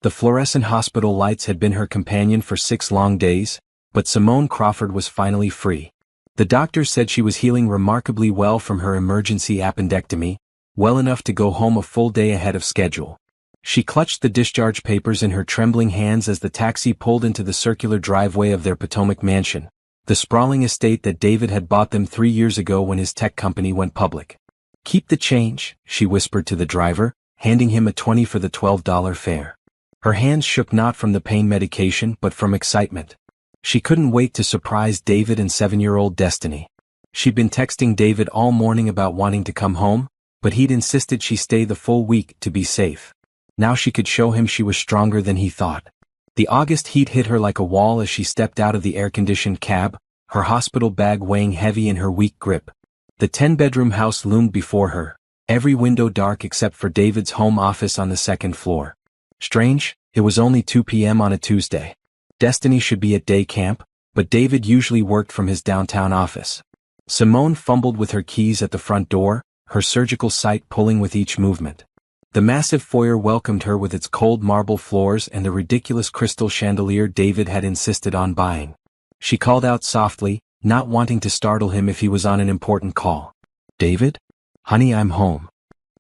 The fluorescent hospital lights had been her companion for 6 long days, but Simone Crawford was finally free. The doctors said she was healing remarkably well from her emergency appendectomy, well enough to go home a full day ahead of schedule. She clutched the discharge papers in her trembling hands as the taxi pulled into the circular driveway of their Potomac mansion, the sprawling estate that David had bought them 3 years ago when his tech company went public. "Keep the change," she whispered to the driver, handing him a $20 for the $12 fare. Her hands shook not from the pain medication but from excitement. She couldn't wait to surprise David and 7-year-old Destiny. She'd been texting David all morning about wanting to come home, but he'd insisted she stay the full week to be safe. Now she could show him she was stronger than he thought. The August heat hit her like a wall as she stepped out of the air-conditioned cab, her hospital bag weighing heavy in her weak grip. The 10-bedroom house loomed before her, every window dark except for David's home office on the 2nd floor. Strange, it was only 2 p.m. on a Tuesday. Destiny should be at day camp, but David usually worked from his downtown office. Simone fumbled with her keys at the front door, her surgical sight pulling with each movement. The massive foyer welcomed her with its cold marble floors and the ridiculous crystal chandelier David had insisted on buying. She called out softly, not wanting to startle him if he was on an important call. "David? Honey, I'm home."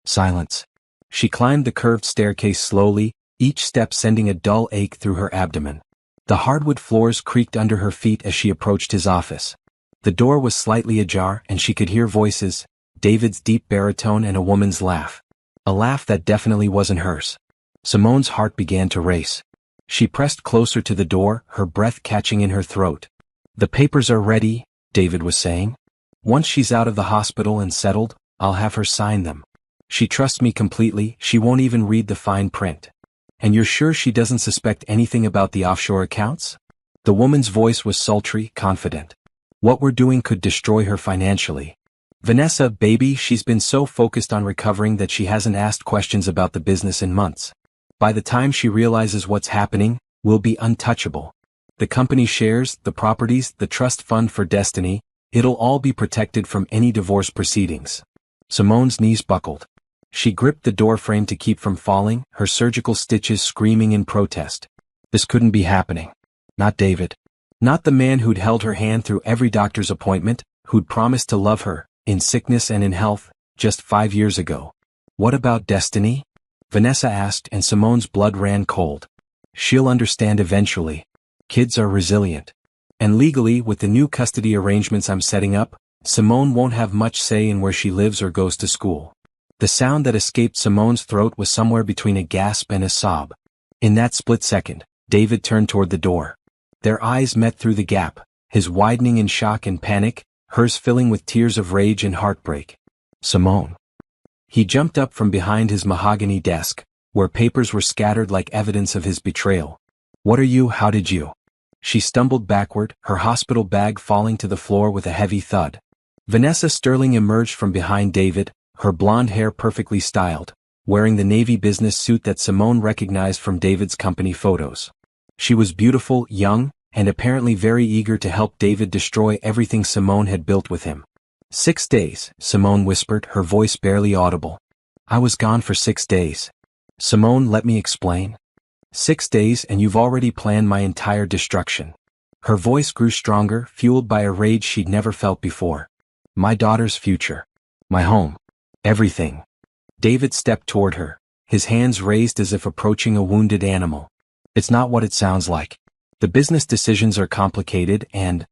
Silence. She climbed the curved staircase slowly, each step sending a dull ache through her abdomen. The hardwood floors creaked under her feet as she approached his office. The door was slightly ajar and she could hear voices, David's deep baritone and a woman's laugh. A laugh that definitely wasn't hers. Simone's heart began to race. She pressed closer to the door, her breath catching in her throat. "The papers are ready," David was saying. "Once she's out of the hospital and settled, I'll have her sign them. She trusts me completely, she won't even read the fine print." "And you're sure she doesn't suspect anything about the offshore accounts?" The woman's voice was sultry, confident. "What we're doing could destroy her financially. Vanessa, baby, she's been so focused on recovering that she hasn't asked questions about the business in months. By the time she realizes what's happening, we'll be untouchable. The company shares, the properties, the trust fund for Destiny, it'll all be protected from any divorce proceedings." Simone's knees buckled. She gripped the door frame to keep from falling, her surgical stitches screaming in protest. This couldn't be happening. Not David. Not the man who'd held her hand through every doctor's appointment, who'd promised to love her, in sickness and in health, just 5 years ago. "What about Destiny?" Vanessa asked, and Simone's blood ran cold. "She'll understand eventually. Kids are resilient. And legally, with the new custody arrangements I'm setting up, Simone won't have much say in where she lives or goes to school." The sound that escaped Simone's throat was somewhere between a gasp and a sob. In that split second, David turned toward the door. Their eyes met through the gap, his widening in shock and panic, hers filling with tears of rage and heartbreak. "Simone." He jumped up from behind his mahogany desk, where papers were scattered like evidence of his betrayal. "What are you? How did you?" She stumbled backward, her hospital bag falling to the floor with a heavy thud. Vanessa Sterling emerged from behind David, her blonde hair perfectly styled, wearing the navy business suit that Simone recognized from David's company photos. She was beautiful, young, and apparently very eager to help David destroy everything Simone had built with him. 6 days, Simone whispered, her voice barely audible. "I was gone for 6 days. Simone, let me explain. 6 days and you've already planned my entire destruction." Her voice grew stronger, fueled by a rage she'd never felt before. "My daughter's future. My home. Everything." David stepped toward her, his hands raised as if approaching a wounded animal. "It's not what it sounds like. The business decisions are complicated and—"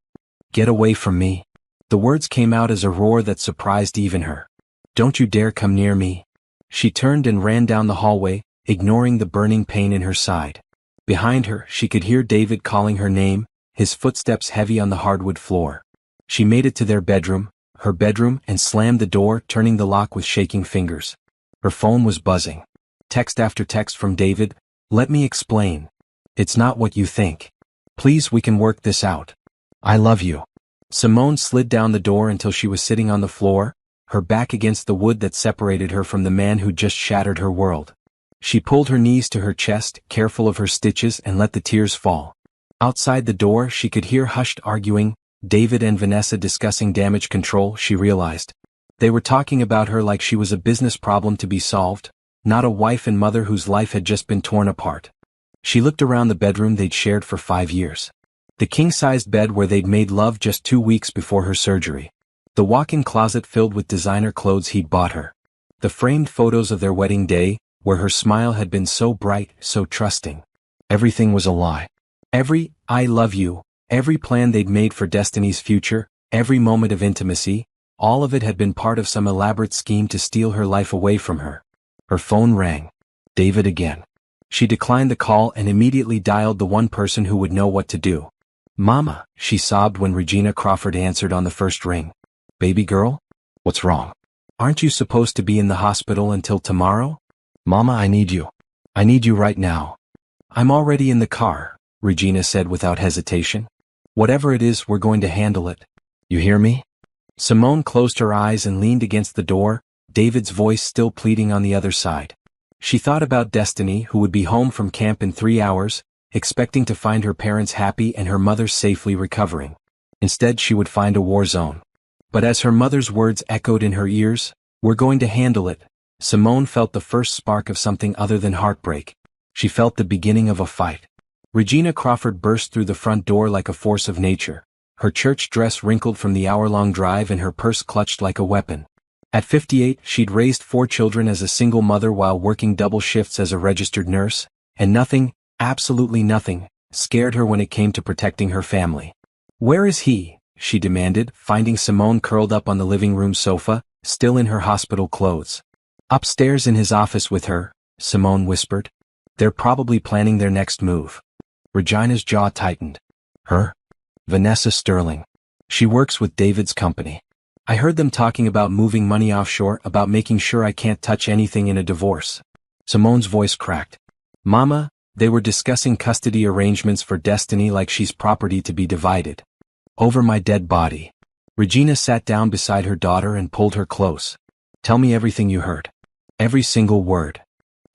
"Get away from me." The words came out as a roar that surprised even her. "Don't you dare come near me." She turned and ran down the hallway, ignoring the burning pain in her side. Behind her, she could hear David calling her name, his footsteps heavy on the hardwood floor. She made it to their bedroom, and slammed the door, turning the lock with shaking fingers. Her phone was buzzing. Text after text from David, "Let me explain. It's not what you think. Please, we can work this out. I love you." Simone slid down the door until she was sitting on the floor, her back against the wood that separated her from the man who just shattered her world. She pulled her knees to her chest, careful of her stitches, and let the tears fall. Outside the door, she could hear hushed arguing, David and Vanessa discussing damage control. She realized. They were talking about her like she was a business problem to be solved, not a wife and mother whose life had just been torn apart. She looked around the bedroom they'd shared for 5 years. The king-sized bed where they'd made love just 2 weeks before her surgery. The walk-in closet filled with designer clothes he'd bought her. The framed photos of their wedding day, where her smile had been so bright, so trusting. Everything was a lie. Every "I love you," every plan they'd made for Destiny's future, every moment of intimacy, all of it had been part of some elaborate scheme to steal her life away from her. Her phone rang. David again. She declined the call and immediately dialed the one person who would know what to do. "Mama," she sobbed when Regina Crawford answered on the first ring. "Baby girl? What's wrong? Aren't you supposed to be in the hospital until tomorrow?" "Mama, I need you. I need you right now." "I'm already in the car," Regina said without hesitation. "Whatever it is, we're going to handle it. You hear me?" Simone closed her eyes and leaned against the door, David's voice still pleading on the other side. She thought about Destiny, who would be home from camp in 3 hours, expecting to find her parents happy and her mother safely recovering. Instead, she would find a war zone. But as her mother's words echoed in her ears, "We're going to handle it," Simone felt the first spark of something other than heartbreak. She felt the beginning of a fight. Regina Crawford burst through the front door like a force of nature. Her church dress wrinkled from the hour-long drive and her purse clutched like a weapon. At 58, she'd raised 4 children as a single mother while working double shifts as a registered nurse, and nothing, absolutely nothing, scared her when it came to protecting her family. "Where is he?" she demanded, finding Simone curled up on the living room sofa, still in her hospital clothes. "Upstairs in his office with her," Simone whispered. "They're probably planning their next move." Regina's jaw tightened. "Her? Vanessa Sterling. She works with David's company. I heard them talking about moving money offshore, about making sure I can't touch anything in a divorce." Simone's voice cracked. "Mama, they were discussing custody arrangements for Destiny like she's property to be divided. Over my dead body." Regina sat down beside her daughter and pulled her close. "Tell me everything you heard. Every single word."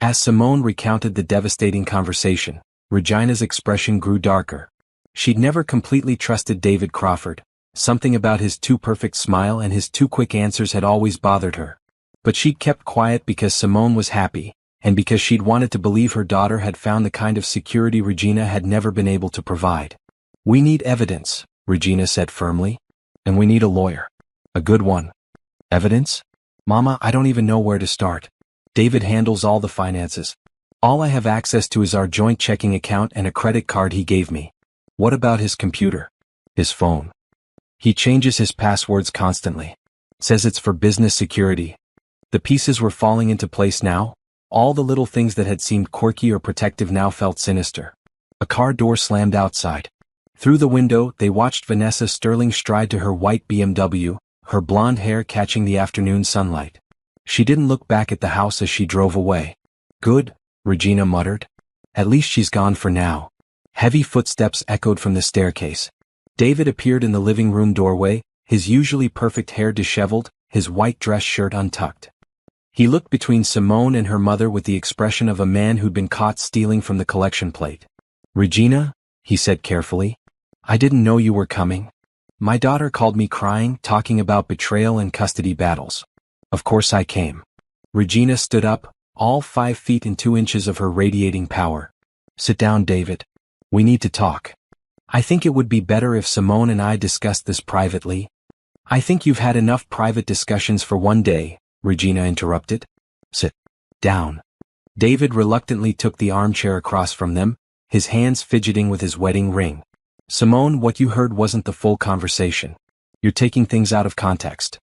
As Simone recounted the devastating conversation, Regina's expression grew darker. She'd never completely trusted David Crawford. Something about his too-perfect smile and his too-quick answers had always bothered her. But she'd kept quiet because Simone was happy, and because she'd wanted to believe her daughter had found the kind of security Regina had never been able to provide. "We need evidence," Regina said firmly. "And we need a lawyer. A good one." "Evidence? Mama, I don't even know where to start. David handles all the finances. All I have access to is our joint checking account and a credit card he gave me." "What about his computer? His phone?" "He changes his passwords constantly. Says it's for business security." The pieces were falling into place now. All the little things that had seemed quirky or protective now felt sinister. A car door slammed outside. Through the window, they watched Vanessa Sterling stride to her white BMW, her blonde hair catching the afternoon sunlight. She didn't look back at the house as she drove away. "Good," Regina muttered. "At least she's gone for now." Heavy footsteps echoed from the staircase. David appeared in the living room doorway, his usually perfect hair disheveled, his white dress shirt untucked. He looked between Simone and her mother with the expression of a man who'd been caught stealing from the collection plate. "Regina," he said carefully, "I didn't know you were coming. My daughter called me crying, talking about betrayal and custody battles. Of course I came." Regina stood up, all 5 feet and 2 inches of her radiating power. "Sit down, David. We need to talk." "I think it would be better if Simone and I discussed this privately." "I think you've had enough private discussions for one day," Regina interrupted. "Sit down." David reluctantly took the armchair across from them, his hands fidgeting with his wedding ring. "Simone, what you heard wasn't the full conversation. You're taking things out of context."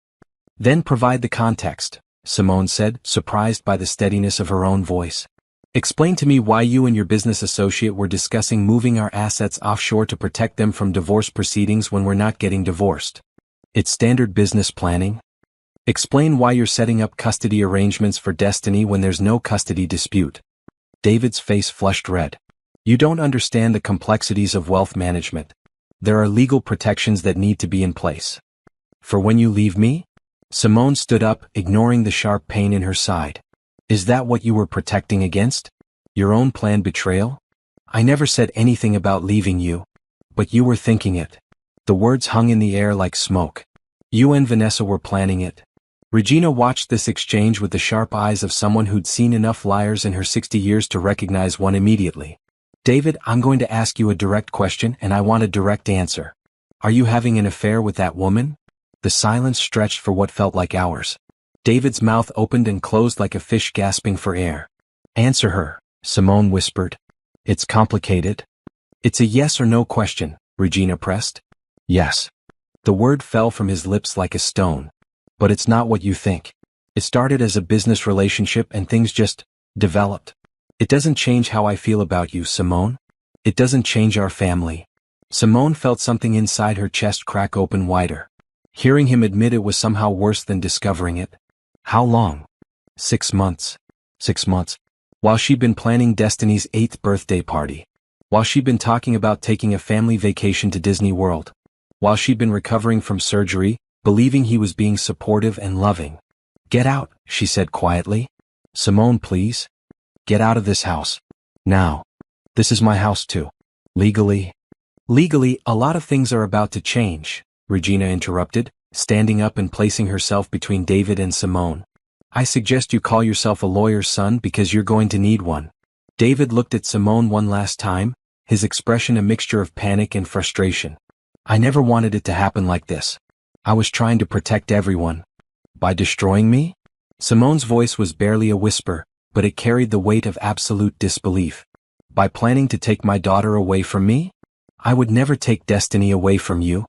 "Then provide the context," Simone said, surprised by the steadiness of her own voice. "Explain to me why you and your business associate were discussing moving our assets offshore to protect them from divorce proceedings when we're not getting divorced. It's standard business planning. Explain why you're setting up custody arrangements for Destiny when there's no custody dispute." David's face flushed red. "You don't understand the complexities of wealth management. There are legal protections that need to be in place. For when you leave me?" Simone stood up, ignoring the sharp pain in her side. "Is that what you were protecting against? Your own planned betrayal?" "I never said anything about leaving you. But you were thinking it." The words hung in the air like smoke. "You and Vanessa were planning it." Regina watched this exchange with the sharp eyes of someone who'd seen enough liars in her 60 years to recognize one immediately. David, I'm going to ask you a direct question and I want a direct answer. Are you having an affair with that woman? The silence stretched for what felt like hours. David's mouth opened and closed like a fish gasping for air. Answer her, Simone whispered. It's complicated. It's a yes or no question, Regina pressed. Yes. The word fell from his lips like a stone. But it's not what you think. It started as a business relationship and things just developed. It doesn't change how I feel about you, Simone. It doesn't change our family. Simone felt something inside her chest crack open wider. Hearing him admit it was somehow worse than discovering it. How long? 6 months. 6 months. While she'd been planning Destiny's 8th birthday party. While she'd been talking about taking a family vacation to Disney World. While she'd been recovering from surgery, believing he was being supportive and loving. Get out, she said quietly. Simone, please. Get out of this house. Now. This is my house too. Legally. Legally, a lot of things are about to change, Regina interrupted, standing up and placing herself between David and Simone. I suggest you call yourself a lawyer's son because you're going to need one. David looked at Simone one last time, his expression a mixture of panic and frustration. I never wanted it to happen like this. I was trying to protect everyone. By destroying me? Simone's voice was barely a whisper, but it carried the weight of absolute disbelief. By planning to take my daughter away from me? I would never take Destiny away from you.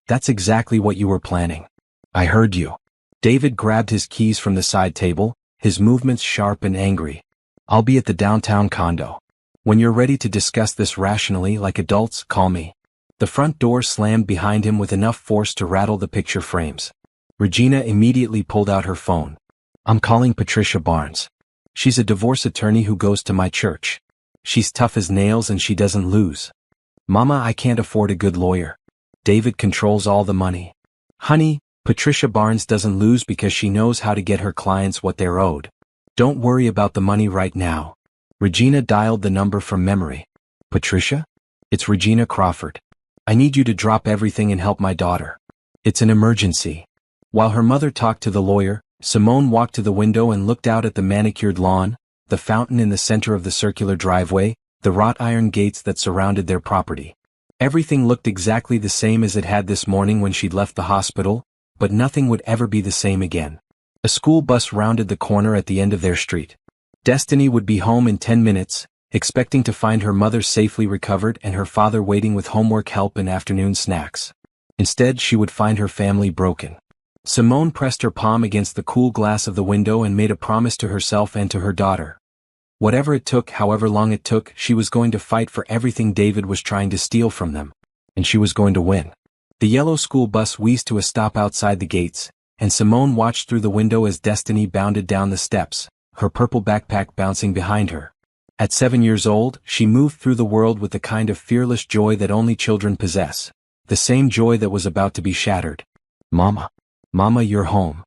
That's exactly what you were planning. I heard you. David grabbed his keys from the side table, his movements sharp and angry. I'll be at the downtown condo. When you're ready to discuss this rationally like adults, call me. The front door slammed behind him with enough force to rattle the picture frames. Regina immediately pulled out her phone. I'm calling Patricia Barnes. She's a divorce attorney who goes to my church. She's tough as nails and she doesn't lose. Mama, I can't afford a good lawyer. David controls all the money. Honey, Patricia Barnes doesn't lose because she knows how to get her clients what they're owed. Don't worry about the money right now. Regina dialed the number from memory. Patricia? It's Regina Crawford. I need you to drop everything and help my daughter. It's an emergency. While her mother talked to the lawyer, Simone walked to the window and looked out at the manicured lawn, the fountain in the center of the circular driveway, the wrought iron gates that surrounded their property. Everything looked exactly the same as it had this morning when she'd left the hospital, but nothing would ever be the same again. A school bus rounded the corner at the end of their street. Destiny would be home in 10 minutes, expecting to find her mother safely recovered and her father waiting with homework help and afternoon snacks. Instead, she would find her family broken. Simone pressed her palm against the cool glass of the window and made a promise to herself and to her daughter. Whatever it took, however long it took, she was going to fight for everything David was trying to steal from them. And she was going to win. The yellow school bus wheezed to a stop outside the gates, and Simone watched through the window as Destiny bounded down the steps, her purple backpack bouncing behind her. At 7 years old, she moved through the world with the kind of fearless joy that only children possess. The same joy that was about to be shattered. Mama. Mama, you're home.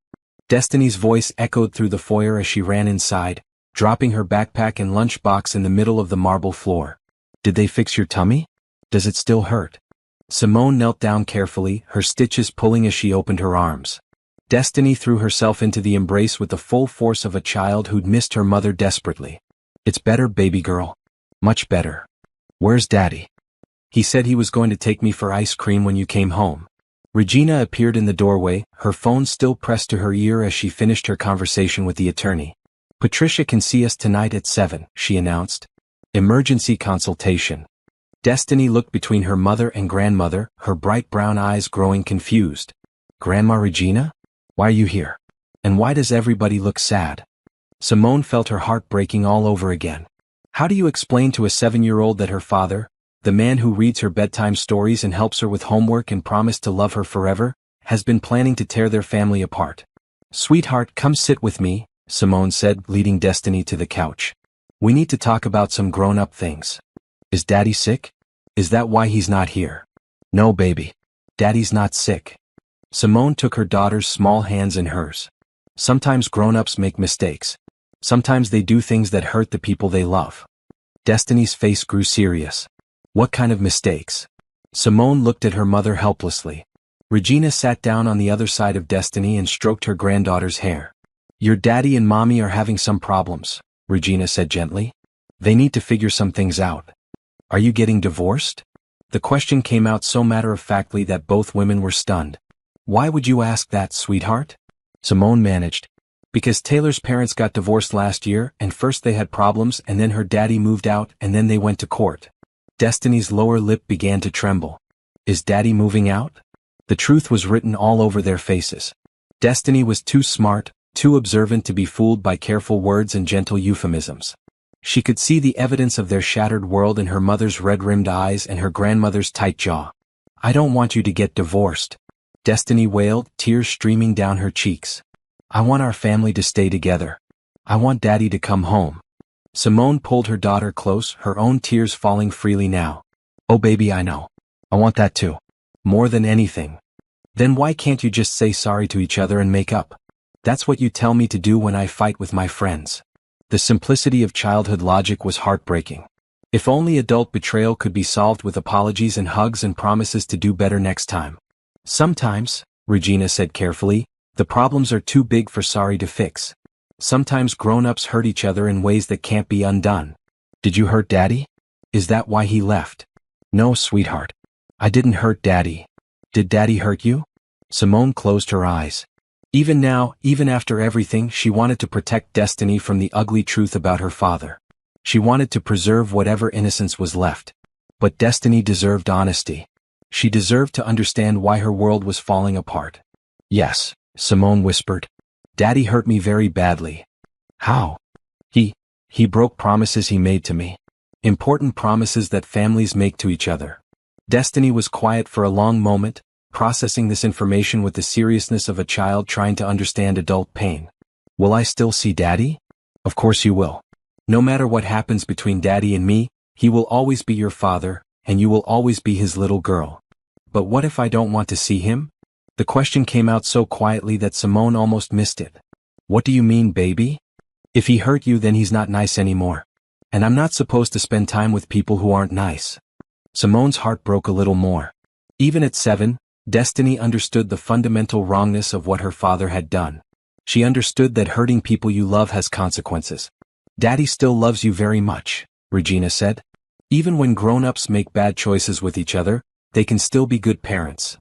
Destiny's voice echoed through the foyer as she ran inside, dropping her backpack and lunchbox in the middle of the marble floor. Did they fix your tummy? Does it still hurt? Simone knelt down carefully, her stitches pulling as she opened her arms. Destiny threw herself into the embrace with the full force of a child who'd missed her mother desperately. It's better, baby girl. Much better. Where's Daddy? He said he was going to take me for ice cream when you came home. Regina appeared in the doorway, her phone still pressed to her ear as she finished her conversation with the attorney. Patricia can see us tonight at 7, she announced. Emergency consultation. Destiny looked between her mother and grandmother, her bright brown eyes growing confused. Grandma Regina? Why are you here? And why does everybody look sad? Simone felt her heart breaking all over again. How do you explain to a 7-year-old that her father, the man who reads her bedtime stories and helps her with homework and promised to love her forever, has been planning to tear their family apart? Sweetheart, come sit with me, Simone said, leading Destiny to the couch. We need to talk about some grown-up things. Is Daddy sick? Is that why he's not here? No, baby. Daddy's not sick. Simone took her daughter's small hands in hers. Sometimes grown-ups make mistakes. Sometimes they do things that hurt the people they love. Destiny's face grew serious. What kind of mistakes? Simone looked at her mother helplessly. Regina sat down on the other side of Destiny and stroked her granddaughter's hair. Your daddy and mommy are having some problems, Regina said gently. They need to figure some things out. Are you getting divorced? The question came out so matter-of-factly that both women were stunned. Why would you ask that, sweetheart? Simone managed. Because Taylor's parents got divorced last year, and first they had problems and then her daddy moved out and then they went to court. Destiny's lower lip began to tremble. Is daddy moving out? The truth was written all over their faces. Destiny was too smart, too observant to be fooled by careful words and gentle euphemisms. She could see the evidence of their shattered world in her mother's red-rimmed eyes and her grandmother's tight jaw. I don't want you to get divorced. Destiny wailed, tears streaming down her cheeks. I want our family to stay together. I want daddy to come home. Simone pulled her daughter close, her own tears falling freely now. Oh baby, I know. I want that too. More than anything. Then why can't you just say sorry to each other and make up? That's what you tell me to do when I fight with my friends. The simplicity of childhood logic was heartbreaking. If only adult betrayal could be solved with apologies and hugs and promises to do better next time. Sometimes, Regina said carefully, the problems are too big for sorry to fix. Sometimes grown-ups hurt each other in ways that can't be undone. Did you hurt daddy? Is that why he left? No, sweetheart. I didn't hurt daddy. Did daddy hurt you? Simone closed her eyes. Even now, even after everything, she wanted to protect Destiny from the ugly truth about her father. She wanted to preserve whatever innocence was left. But Destiny deserved honesty. She deserved to understand why her world was falling apart. Yes, Simone whispered. Daddy hurt me very badly. How? He broke promises he made to me. Important promises that families make to each other. Destiny was quiet for a long moment, processing this information with the seriousness of a child trying to understand adult pain. Will I still see daddy? Of course you will. No matter what happens between daddy and me, he will always be your father, and you will always be his little girl. But what if I don't want to see him? The question came out so quietly that Simone almost missed it. What do you mean, baby? If he hurt you, then he's not nice anymore. And I'm not supposed to spend time with people who aren't nice. Simone's heart broke a little more. Even at 7, Destiny understood the fundamental wrongness of what her father had done. She understood that hurting people you love has consequences. Daddy still loves you very much, Regina said. Even when grown-ups make bad choices with each other, they can still be good parents.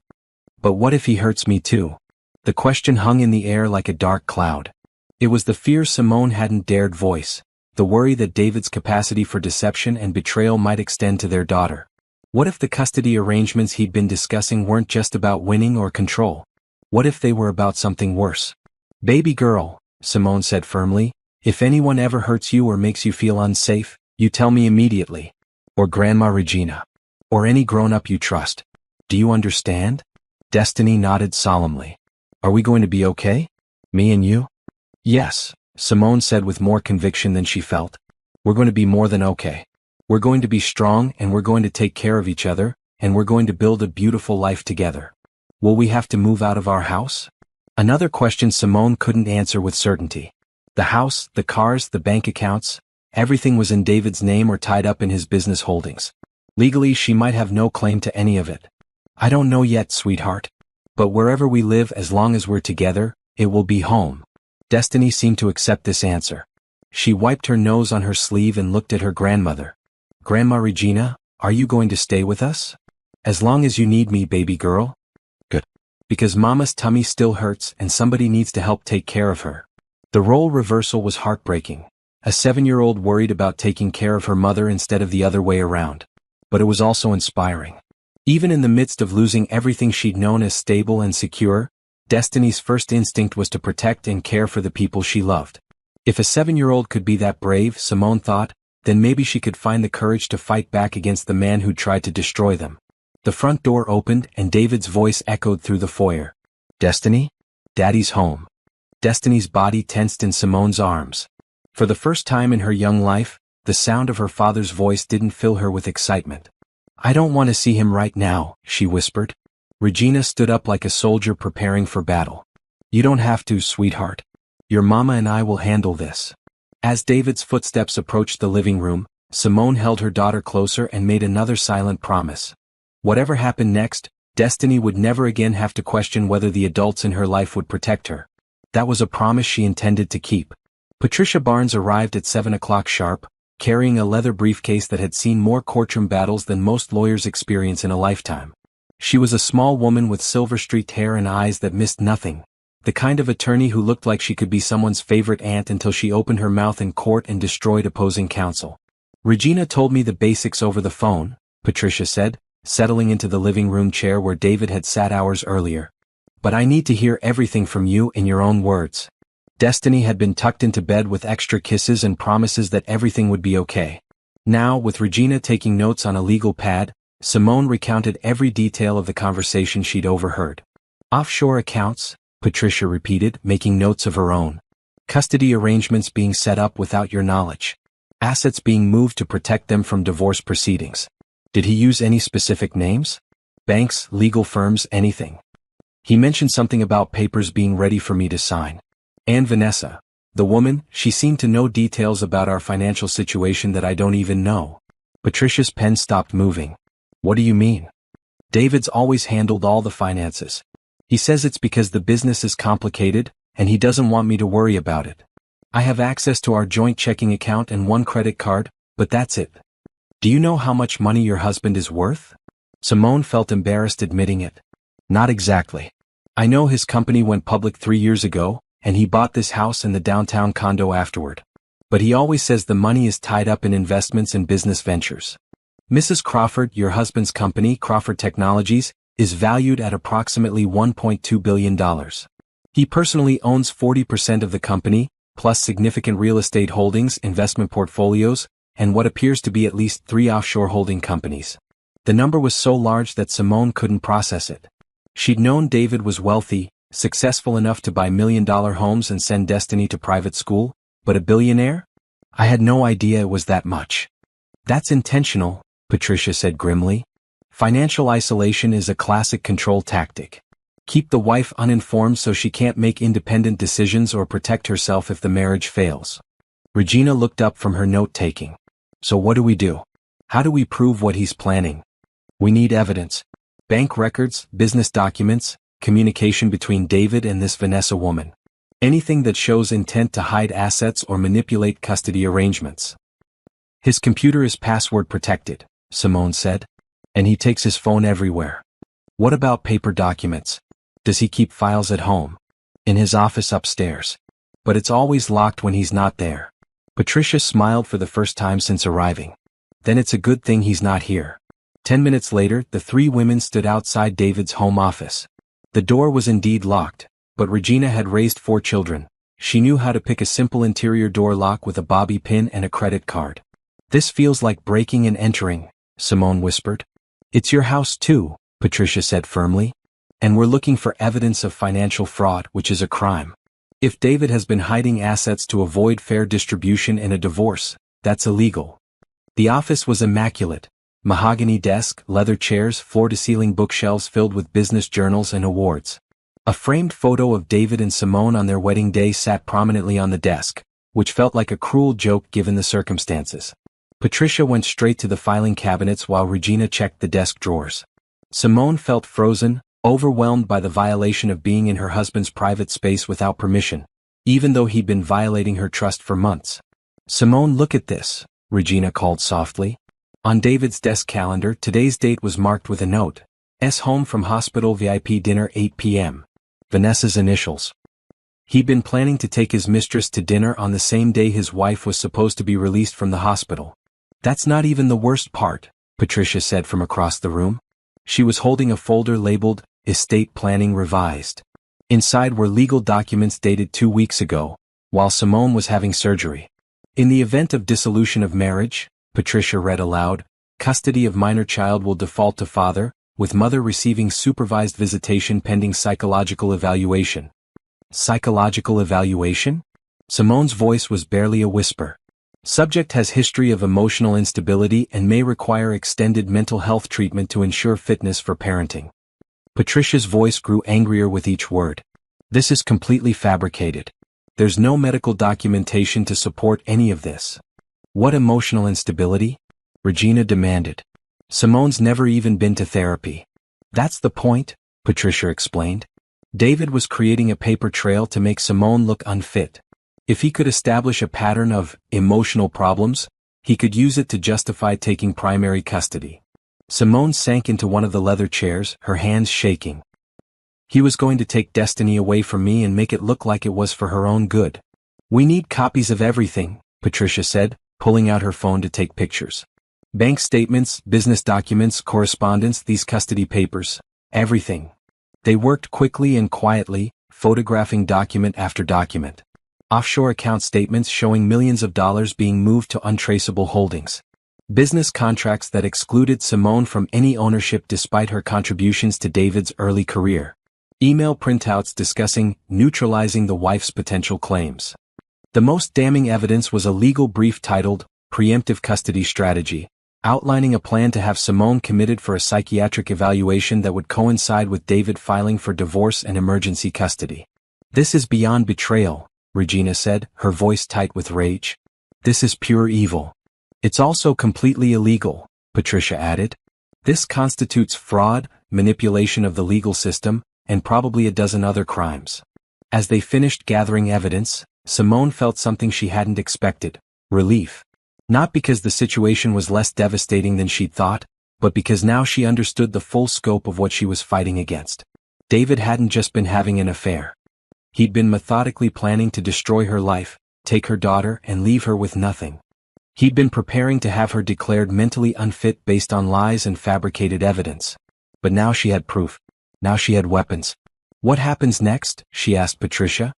But what if he hurts me too? The question hung in the air like a dark cloud. It was the fear Simone hadn't dared voice, the worry that David's capacity for deception and betrayal might extend to their daughter. What if the custody arrangements he'd been discussing weren't just about winning or control? What if they were about something worse? Baby girl, Simone said firmly, if anyone ever hurts you or makes you feel unsafe, you tell me immediately. Or Grandma Regina. Or any grown-up you trust. Do you understand? Destiny nodded solemnly. Are we going to be okay? Me and you? Yes, Simone said with more conviction than she felt. We're going to be more than okay. We're going to be strong and we're going to take care of each other, and we're going to build a beautiful life together. Will we have to move out of our house? Another question Simone couldn't answer with certainty. The house, the cars, the bank accounts, everything was in David's name or tied up in his business holdings. Legally, she might have no claim to any of it. I don't know yet, sweetheart. But wherever we live, as long as we're together, it will be home. Destiny seemed to accept this answer. She wiped her nose on her sleeve and looked at her grandmother. Grandma Regina, are you going to stay with us? As long as you need me, baby girl. Good. Because Mama's tummy still hurts and somebody needs to help take care of her. The role reversal was heartbreaking. A 7-year-old worried about taking care of her mother instead of the other way around. But it was also inspiring. Even in the midst of losing everything she'd known as stable and secure, Destiny's first instinct was to protect and care for the people she loved. If a 7-year-old could be that brave, Simone thought, then maybe she could find the courage to fight back against the man who'd tried to destroy them. The front door opened and David's voice echoed through the foyer. Destiny? Daddy's home. Destiny's body tensed in Simone's arms. For the first time in her young life, the sound of her father's voice didn't fill her with excitement. I don't want to see him right now, she whispered. Regina stood up like a soldier preparing for battle. You don't have to, sweetheart. Your mama and I will handle this. As David's footsteps approached the living room, Simone held her daughter closer and made another silent promise. Whatever happened next, Destiny would never again have to question whether the adults in her life would protect her. That was a promise she intended to keep. Patricia Barnes arrived at 7 o'clock sharp, carrying a leather briefcase that had seen more courtroom battles than most lawyers experience in a lifetime. She was a small woman with silver-streaked hair and eyes that missed nothing, the kind of attorney who looked like she could be someone's favorite aunt until she opened her mouth in court and destroyed opposing counsel. "Regina told me the basics over the phone," Patricia said, settling into the living room chair where David had sat hours earlier. "But I need to hear everything from you in your own words." Destiny had been tucked into bed with extra kisses and promises that everything would be okay. Now, with Regina taking notes on a legal pad, Simone recounted every detail of the conversation she'd overheard. "Offshore accounts," Patricia repeated, making notes of her own. "Custody arrangements being set up without your knowledge. Assets being moved to protect them from divorce proceedings. Did he use any specific names? Banks, legal firms, anything?" "He mentioned something about papers being ready for me to sign. And Vanessa, the woman, she seemed to know details about our financial situation that I don't even know." Patricia's pen stopped moving. "What do you mean?" "David's always handled all the finances. He says it's because the business is complicated, and he doesn't want me to worry about it. I have access to our joint checking account and one credit card, but that's it." "Do you know how much money your husband is worth?" Simone felt embarrassed admitting it. "Not exactly. I know his company went public 3 years ago, and he bought this house and the downtown condo afterward. But he always says the money is tied up in investments and business ventures. Mrs. Crawford, your husband's company, Crawford Technologies, is valued at approximately $1.2 billion. He personally owns 40% of the company, plus significant real estate holdings, investment portfolios, and what appears to be at least 3 offshore holding companies." The number was so large that Simone couldn't process it. She'd known David was wealthy, successful enough to buy million-dollar homes and send Destiny to private school, but a billionaire? "I had no idea it was that much." "That's intentional," Patricia said grimly. "Financial isolation is a classic control tactic. Keep the wife uninformed so she can't make independent decisions or protect herself if the marriage fails." Regina looked up from her note-taking. "So what do we do? How do we prove what he's planning?" "We need evidence. Bank records, business documents, communication between David and this Vanessa woman. Anything that shows intent to hide assets or manipulate custody arrangements." "His computer is password protected," Simone said. "And he takes his phone everywhere." "What about paper documents? Does he keep files at home?" "In his office upstairs. But it's always locked when he's not there." Patricia smiled for the first time since arriving. "Then it's a good thing he's not here." 10 minutes later, the 3 women stood outside David's home office. The door was indeed locked, but Regina had raised 4 children. She knew how to pick a simple interior door lock with a bobby pin and a credit card. "This feels like breaking and entering," Simone whispered. "It's your house too," Patricia said firmly. "And we're looking for evidence of financial fraud, which is a crime. If David has been hiding assets to avoid fair distribution in a divorce, that's illegal." The office was immaculate. Mahogany desk, leather chairs, floor-to-ceiling bookshelves filled with business journals and awards. A framed photo of David and Simone on their wedding day sat prominently on the desk, which felt like a cruel joke given the circumstances. Patricia went straight to the filing cabinets while Regina checked the desk drawers. Simone felt frozen, overwhelmed by the violation of being in her husband's private space without permission, even though he'd been violating her trust for months. "Simone, look at this," Regina called softly. On David's desk calendar, today's date was marked with a note. "S home from hospital VIP dinner 8 p.m. Vanessa's initials. He'd been planning to take his mistress to dinner on the same day his wife was supposed to be released from the hospital. "That's not even the worst part," Patricia said from across the room. She was holding a folder labeled, "Estate Planning Revised." Inside were legal documents dated 2 weeks ago, while Simone was having surgery. "In the event of dissolution of marriage," Patricia read aloud, "custody of minor child will default to father, with mother receiving supervised visitation pending psychological evaluation." Psychological evaluation? Simone's voice was barely a whisper. "Subject has history of emotional instability and may require extended mental health treatment to ensure fitness for parenting." Patricia's voice grew angrier with each word. "This is completely fabricated. There's no medical documentation to support any of this." "What emotional instability?" Regina demanded. "Simone's never even been to therapy." "That's the point," Patricia explained. David was creating a paper trail to make Simone look unfit. If he could establish a pattern of emotional problems, He could use it to justify taking primary custody. Simone sank into one of the leather chairs, her hands shaking. He was going to take Destiny away from me and make it look like it was for her own good. We need copies of everything, Patricia said, pulling out her phone to take pictures. Bank statements, business documents, correspondence, these custody papers, everything. They worked quickly and quietly, photographing document after document. Offshore account statements showing millions of dollars being moved to untraceable holdings. Business contracts that excluded Simone from any ownership despite her contributions to David's early career. Email printouts discussing neutralizing the wife's potential claims. The most damning evidence was a legal brief titled, Preemptive Custody Strategy, outlining a plan to have Simone committed for a psychiatric evaluation that would coincide with David filing for divorce and emergency custody. This is beyond betrayal, Regina said, her voice tight with rage. This is pure evil. It's also completely illegal, Patricia added. This constitutes fraud, manipulation of the legal system, and probably a dozen other crimes. As they finished gathering evidence, Simone felt something she hadn't expected, relief. Not because the situation was less devastating than she'd thought, but because now she understood the full scope of what she was fighting against. David hadn't just been having an affair. He'd been methodically planning to destroy her life, take her daughter, and leave her with nothing. He'd been preparing to have her declared mentally unfit based on lies and fabricated evidence. But now she had proof. Now she had weapons. What happens next? She asked Patricia.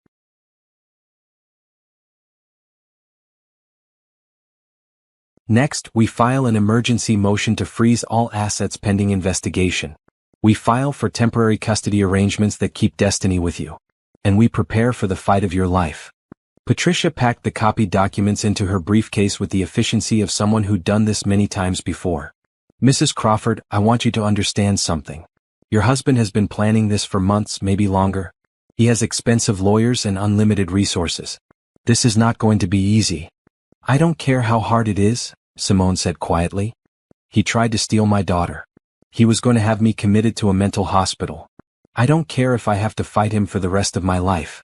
Next, we file an emergency motion to freeze all assets pending investigation. We file for temporary custody arrangements that keep Destiny with you. And we prepare for the fight of your life. Patricia packed the copied documents into her briefcase with the efficiency of someone who'd done this many times before. Mrs. Crawford, I want you to understand something. Your husband has been planning this for months, maybe longer. He has expensive lawyers and unlimited resources. This is not going to be easy. I don't care how hard it is, Simone said quietly. He tried to steal my daughter. He was going to have me committed to a mental hospital. I don't care if I have to fight him for the rest of my life.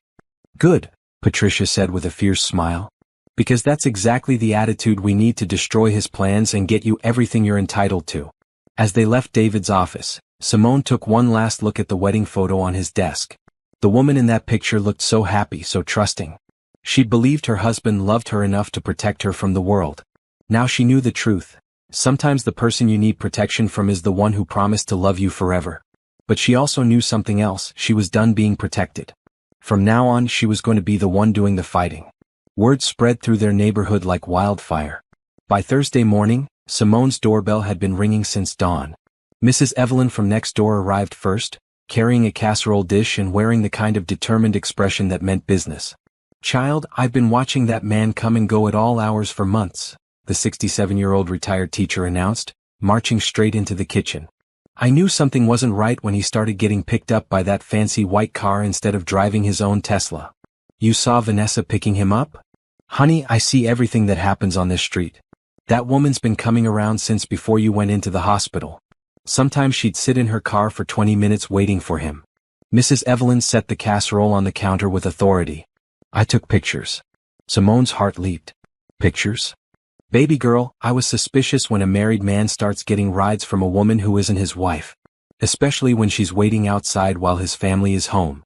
Good, Patricia said with a fierce smile. Because that's exactly the attitude we need to destroy his plans and get you everything you're entitled to. As they left David's office, Simone took one last look at the wedding photo on his desk. The woman in that picture looked so happy, so trusting. She believed her husband loved her enough to protect her from the world. Now she knew the truth. Sometimes the person you need protection from is the one who promised to love you forever. But she also knew something else. She was done being protected. From now on, she was going to be the one doing the fighting. Word spread through their neighborhood like wildfire. By Thursday morning, Simone's doorbell had been ringing since dawn. Mrs. Evelyn from next door arrived first, carrying a casserole dish and wearing the kind of determined expression that meant business. Child, I've been watching that man come and go at all hours for months, the 67-year-old retired teacher announced, marching straight into the kitchen. I knew something wasn't right when he started getting picked up by that fancy white car instead of driving his own Tesla. You saw Vanessa picking him up? Honey, I see everything that happens on this street. That woman's been coming around since before you went into the hospital. Sometimes she'd sit in her car for 20 minutes waiting for him. Mrs. Evelyn set the casserole on the counter with authority. I took pictures. Simone's heart leaped. Pictures? Baby girl, I was suspicious when a married man starts getting rides from a woman who isn't his wife. Especially when she's waiting outside while his family is home.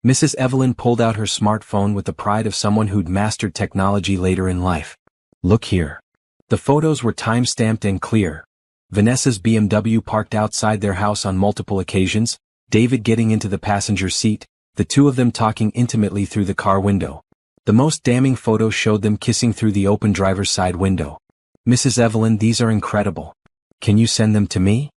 Mrs. Evelyn pulled out her smartphone with the pride of someone who'd mastered technology later in life. Look here. The photos were time-stamped and clear. Vanessa's BMW parked outside their house on multiple occasions, David getting into the passenger seat, the two of them talking intimately through the car window. The most damning photo showed them kissing through the open driver's side window. Mrs. Evelyn, these are incredible. Can you send them to me?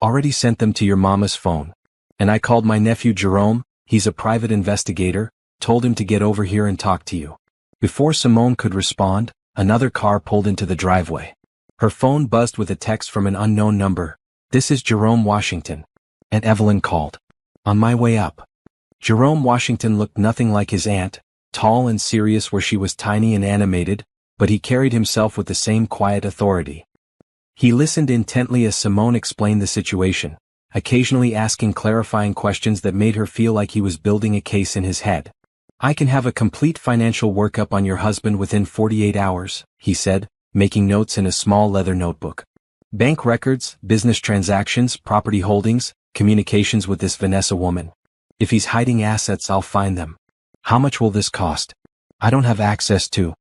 Already sent them to your mama's phone. And I called my nephew Jerome, he's a private investigator, told him to get over here and talk to you. Before Simone could respond, another car pulled into the driveway. Her phone buzzed with a text from an unknown number. This is Jerome Washington. And Evelyn called. On my way up. Jerome Washington looked nothing like his aunt, tall and serious where she was tiny and animated, but he carried himself with the same quiet authority. He listened intently as Simone explained the situation, occasionally asking clarifying questions that made her feel like he was building a case in his head. I can have a complete financial workup on your husband within 48 hours, he said, making notes in a small leather notebook. Bank records, business transactions, property holdings, communications with this Vanessa woman. If he's hiding assets, I'll find them. How much will this cost? I don't have access to.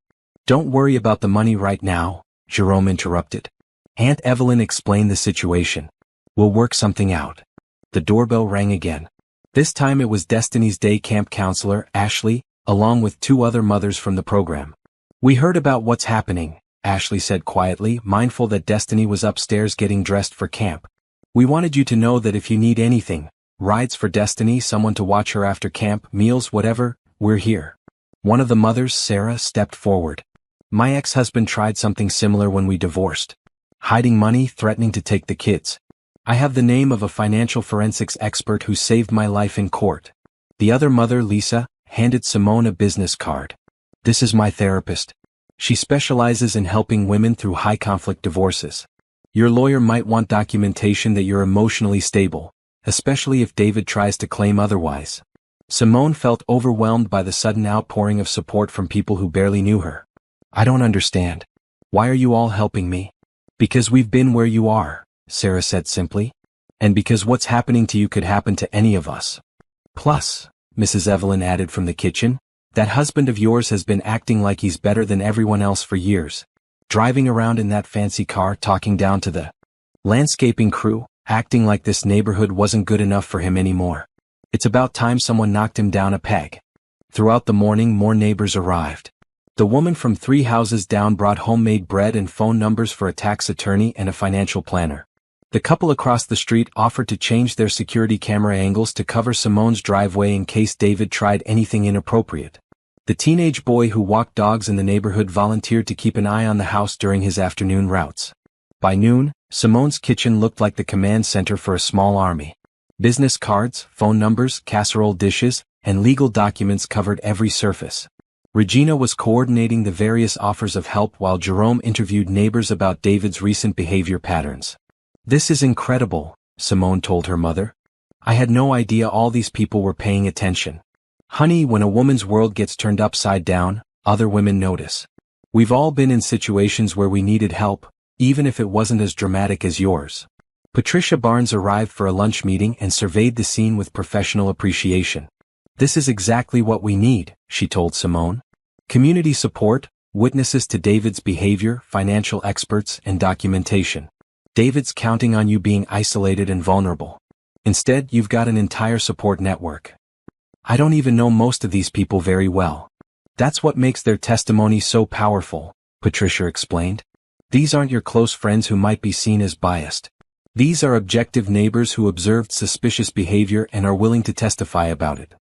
Don't worry about the money right now, Jerome interrupted. Aunt Evelyn explained the situation. We'll work something out. The doorbell rang again. This time it was Destiny's day camp counselor, Ashley, along with 2 other mothers from the program. We heard about what's happening, Ashley said quietly, mindful that Destiny was upstairs getting dressed for camp. We wanted you to know that if you need anything, rides for Destiny, someone to watch her after camp, meals, whatever, we're here. One of the mothers, Sarah, stepped forward. My ex-husband tried something similar when we divorced. Hiding money, threatening to take the kids. I have the name of a financial forensics expert who saved my life in court. The other mother, Lisa, handed Simone a business card. This is my therapist. She specializes in helping women through high-conflict divorces. Your lawyer might want documentation that you're emotionally stable, especially if David tries to claim otherwise. Simone felt overwhelmed by the sudden outpouring of support from people who barely knew her. I don't understand. Why are you all helping me? Because we've been where you are, Sarah said simply. And because what's happening to you could happen to any of us. Plus, Mrs. Evelyn added from the kitchen, that husband of yours has been acting like he's better than everyone else for years. Driving around in that fancy car, talking down to the landscaping crew, acting like this neighborhood wasn't good enough for him anymore. It's about time someone knocked him down a peg. Throughout the morning, more neighbors arrived. The woman from 3 houses down brought homemade bread and phone numbers for a tax attorney and a financial planner. The couple across the street offered to change their security camera angles to cover Simone's driveway in case David tried anything inappropriate. The teenage boy who walked dogs in the neighborhood volunteered to keep an eye on the house during his afternoon routes. By noon, Simone's kitchen looked like the command center for a small army. Business cards, phone numbers, casserole dishes, and legal documents covered every surface. Regina was coordinating the various offers of help while Jerome interviewed neighbors about David's recent behavior patterns. This is incredible, Simone told her mother. I had no idea all these people were paying attention. Honey, when a woman's world gets turned upside down, other women notice. We've all been in situations where we needed help, even if it wasn't as dramatic as yours. Patricia Barnes arrived for a lunch meeting and surveyed the scene with professional appreciation. This is exactly what we need, she told Simone. Community support, witnesses to David's behavior, financial experts, and documentation. David's counting on you being isolated and vulnerable. Instead, you've got an entire support network. I don't even know most of these people very well. That's what makes their testimony so powerful, Patricia explained. These aren't your close friends who might be seen as biased. These are objective neighbors who observed suspicious behavior and are willing to testify about it.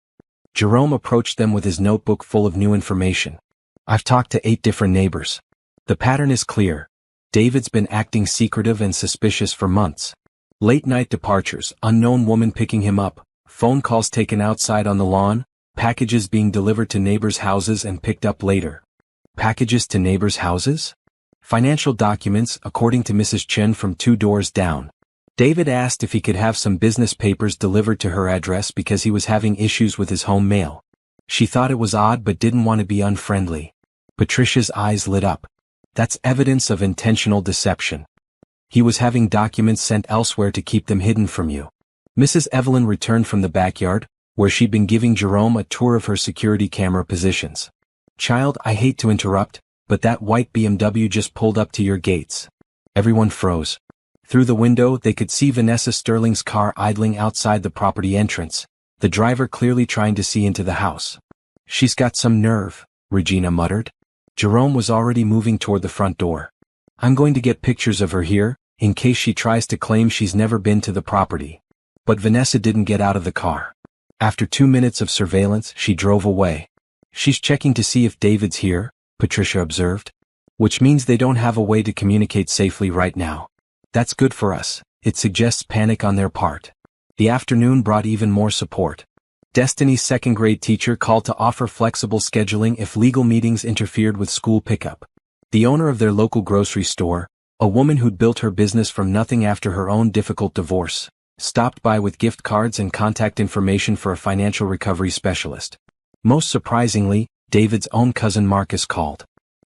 Jerome approached them with his notebook full of new information. I've talked to 8 different neighbors. The pattern is clear. David's been acting secretive and suspicious for months. Late-night departures, unknown woman picking him up, phone calls taken outside on the lawn, packages being delivered to neighbors' houses and picked up later. Packages to neighbors' houses? Financial documents, according to Mrs. Chen from 2 doors down. David asked if he could have some business papers delivered to her address because he was having issues with his home mail. She thought it was odd but didn't want to be unfriendly. Patricia's eyes lit up. That's evidence of intentional deception. He was having documents sent elsewhere to keep them hidden from you. Mrs. Evelyn returned from the backyard, where she'd been giving Jerome a tour of her security camera positions. Child, I hate to interrupt, but that white BMW just pulled up to your gates. Everyone froze. Through the window, they could see Vanessa Sterling's car idling outside the property entrance, the driver clearly trying to see into the house. She's got some nerve, Regina muttered. Jerome was already moving toward the front door. I'm going to get pictures of her here, in case she tries to claim she's never been to the property. But Vanessa didn't get out of the car. After 2 minutes of surveillance, she drove away. She's checking to see if David's here, Patricia observed. Which means they don't have a way to communicate safely right now. That's good for us. It suggests panic on their part. The afternoon brought even more support. Destiny's 2nd grade teacher called to offer flexible scheduling if legal meetings interfered with school pickup. The owner of their local grocery store, a woman who'd built her business from nothing after her own difficult divorce, stopped by with gift cards and contact information for a financial recovery specialist. Most surprisingly, David's own cousin Marcus called.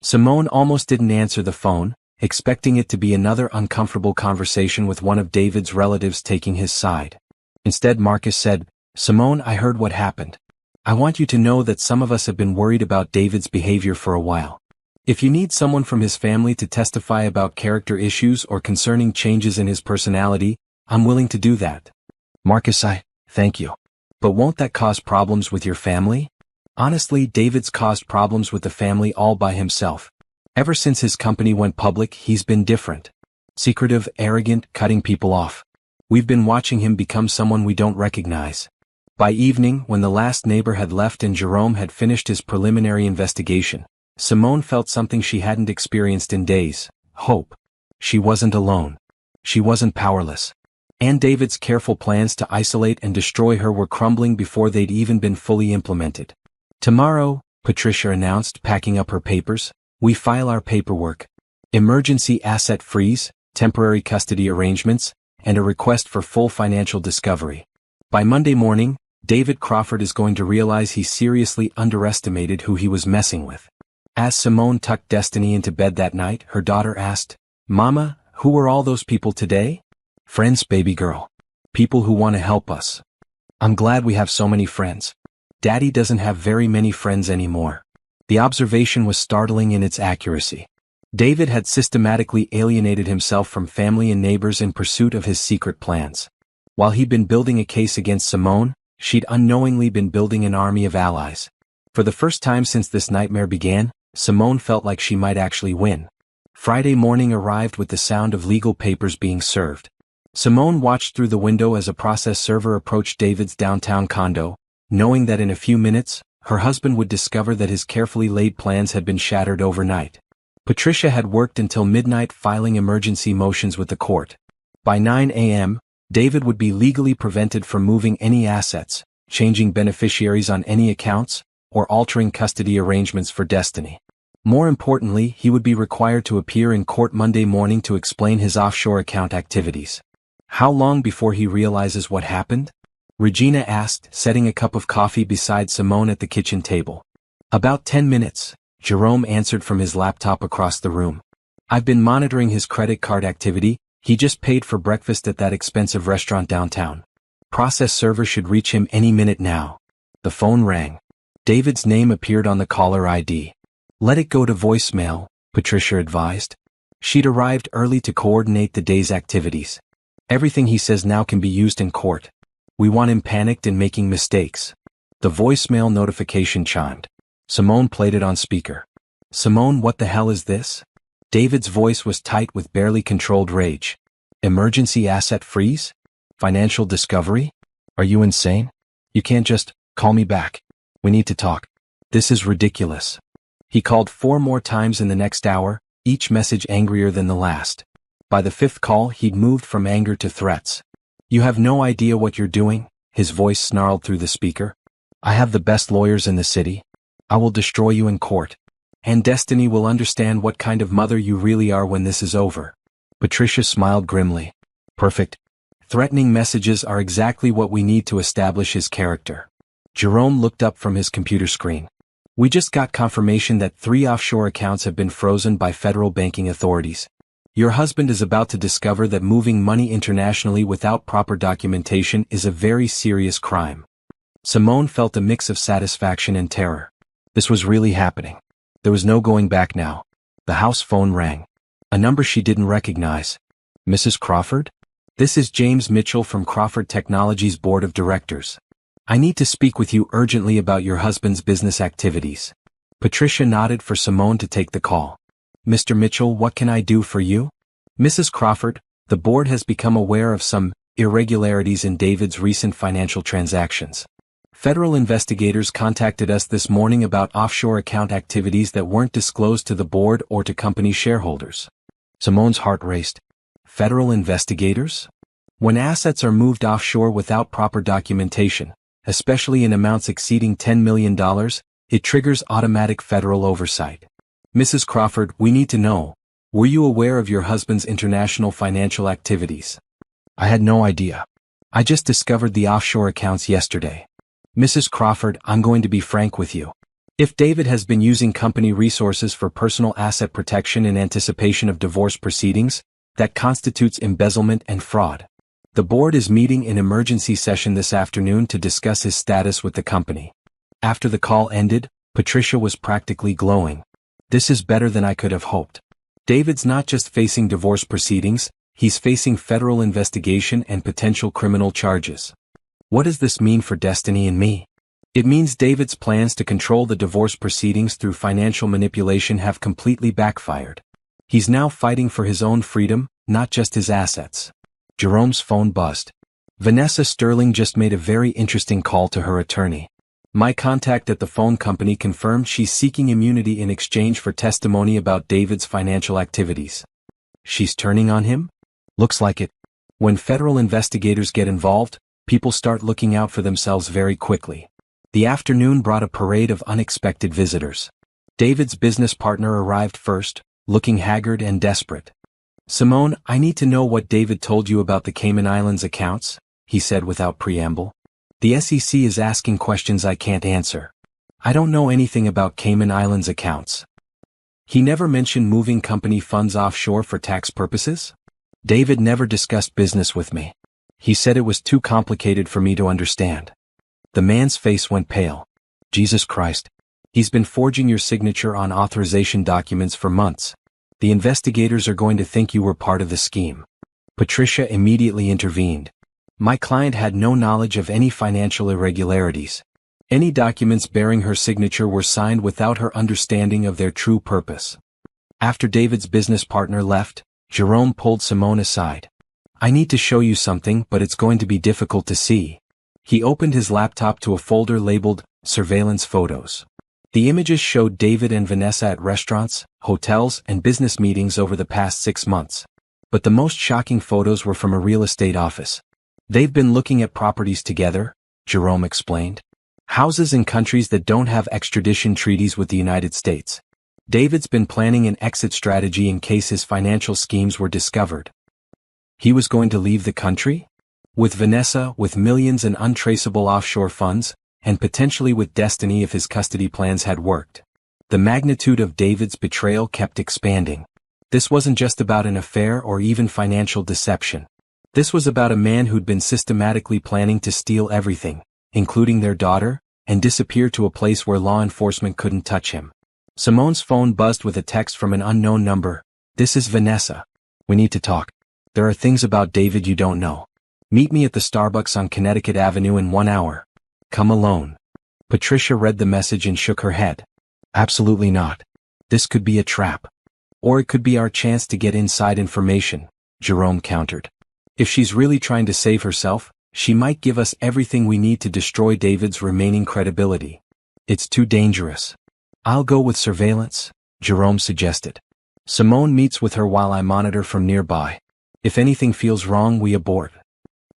Simone almost didn't answer the phone, expecting it to be another uncomfortable conversation with one of David's relatives taking his side. Instead, Marcus said, "Simone, I heard what happened. I want you to know that some of us have been worried about David's behavior for a while. If you need someone from his family to testify about character issues or concerning changes in his personality, I'm willing to do that." Marcus, thank you. But won't that cause problems with your family? Honestly, David's caused problems with the family all by himself. Ever since his company went public, he's been different. Secretive, arrogant, cutting people off. We've been watching him become someone we don't recognize. By evening, when the last neighbor had left and Jerome had finished his preliminary investigation, Simone felt something she hadn't experienced in days: hope. She wasn't alone. She wasn't powerless. And David's careful plans to isolate and destroy her were crumbling before they'd even been fully implemented. "Tomorrow," Patricia announced, packing up her papers, "we file our paperwork. Emergency asset freeze, temporary custody arrangements, and a request for full financial discovery. By Monday morning, David Crawford is going to realize he seriously underestimated who he was messing with." As Simone tucked Destiny into bed that night, her daughter asked, "Mama, who were all those people today?" "Friends, baby girl. People who want to help us. I'm glad we have so many friends. Daddy doesn't have very many friends anymore." The observation was startling in its accuracy. David had systematically alienated himself from family and neighbors in pursuit of his secret plans. While he'd been building a case against Simone, she'd unknowingly been building an army of allies. For the first time since this nightmare began, Simone felt like she might actually win. Friday morning arrived with the sound of legal papers being served. Simone watched through the window as a process server approached David's downtown condo, knowing that in a few minutes, her husband would discover that his carefully laid plans had been shattered overnight. Patricia had worked until midnight filing emergency motions with the court. By 9 a.m., David would be legally prevented from moving any assets, changing beneficiaries on any accounts, or altering custody arrangements for Destiny. More importantly, he would be required to appear in court Monday morning to explain his offshore account activities. How long before he realizes what happened? Regina asked, setting a cup of coffee beside Simone at the kitchen table. "About 10 minutes, Jerome answered from his laptop across the room. "I've been monitoring his credit card activity. He just paid for breakfast at that expensive restaurant downtown. Process server should reach him any minute now." The phone rang. David's name appeared on the caller ID. "Let it go to voicemail," Patricia advised. She'd arrived early to coordinate the day's activities. "Everything he says now can be used in court. We want him panicked and making mistakes." The voicemail notification chimed. Simone played it on speaker. "Simone, what the hell is this?" David's voice was tight with barely controlled rage. "Emergency asset freeze? Financial discovery? Are you insane? You can't just call me back. We need to talk. This is ridiculous." He called 4 more times in the next hour, each message angrier than the last. By the 5th call, he'd moved from anger to threats. "You have no idea what you're doing," his voice snarled through the speaker. "I have the best lawyers in the city. I will destroy you in court. And Destiny will understand what kind of mother you really are when this is over." Patricia smiled grimly. "Perfect. Threatening messages are exactly what we need to establish his character." Jerome looked up from his computer screen. "We just got confirmation that 3 offshore accounts have been frozen by federal banking authorities. Your husband is about to discover that moving money internationally without proper documentation is a very serious crime." Simone felt a mix of satisfaction and terror. This was really happening. There was no going back now. The house phone rang. A number she didn't recognize. "Mrs. Crawford? This is James Mitchell from Crawford Technologies Board of Directors. I need to speak with you urgently about your husband's business activities." Patricia nodded for Simone to take the call. "Mr. Mitchell, what can I do for you?" "Mrs. Crawford, the board has become aware of some irregularities in David's recent financial transactions. Federal investigators contacted us this morning about offshore account activities that weren't disclosed to the board or to company shareholders." Simone's heart raced. Federal investigators? When assets are moved offshore without proper documentation, especially in amounts exceeding $10 million, it triggers automatic federal oversight. "Mrs. Crawford, we need to know, were you aware of your husband's international financial activities?" "I had no idea. I just discovered the offshore accounts yesterday." "Mrs. Crawford, I'm going to be frank with you. If David has been using company resources for personal asset protection in anticipation of divorce proceedings, that constitutes embezzlement and fraud. The board is meeting in emergency session this afternoon to discuss his status with the company. After the call ended, Patricia was practically glowing. This is better than I could have hoped. David's not just facing divorce proceedings, he's facing federal investigation and potential criminal charges. What does this mean for Destiny and me? It means David's plans to control the divorce proceedings through financial manipulation have completely backfired. He's now fighting for his own freedom, not just his assets. Jerome's phone buzzed. Vanessa Sterling just made a very interesting call to her attorney. My contact at the phone company confirmed she's seeking immunity in exchange for testimony about David's financial activities. She's turning on him? Looks like it. When federal investigators get involved, people start looking out for themselves very quickly. The afternoon brought a parade of unexpected visitors. David's business partner arrived first, looking haggard and desperate. Simone, I need to know what David told you about the Cayman Islands accounts, he said without preamble. The SEC is asking questions I can't answer. I don't know anything about Cayman Islands accounts. He never mentioned moving company funds offshore for tax purposes? David never discussed business with me. He said it was too complicated for me to understand. The man's face went pale. Jesus Christ. He's been forging your signature on authorization documents for months. The investigators are going to think you were part of the scheme. Patricia immediately intervened. My client had no knowledge of any financial irregularities. Any documents bearing her signature were signed without her understanding of their true purpose. After David's business partner left, Jerome pulled Simone aside. I need to show you something, but it's going to be difficult to see. He opened his laptop to a folder labeled Surveillance Photos. The images showed David and Vanessa at restaurants, hotels, and business meetings over the past 6 months. But the most shocking photos were from a real estate office. They've been looking at properties together, Jerome explained. Houses in countries that don't have extradition treaties with the United States. David's been planning an exit strategy in case his financial schemes were discovered. He was going to leave the country? With Vanessa, with millions in untraceable offshore funds, and potentially with Destiny if his custody plans had worked. The magnitude of David's betrayal kept expanding. This wasn't just about an affair or even financial deception. This was about a man who'd been systematically planning to steal everything, including their daughter, and disappear to a place where law enforcement couldn't touch him. Simone's phone buzzed with a text from an unknown number. This is Vanessa. We need to talk. There are things about David you don't know. Meet me at the Starbucks on Connecticut Avenue in 1 hour. Come alone. Patricia read the message and shook her head. Absolutely not. This could be a trap. Or it could be our chance to get inside information, Jerome countered. If she's really trying to save herself, she might give us everything we need to destroy David's remaining credibility. It's too dangerous. I'll go with surveillance, Jerome suggested. Simone meets with her while I monitor from nearby. If anything feels wrong, we abort.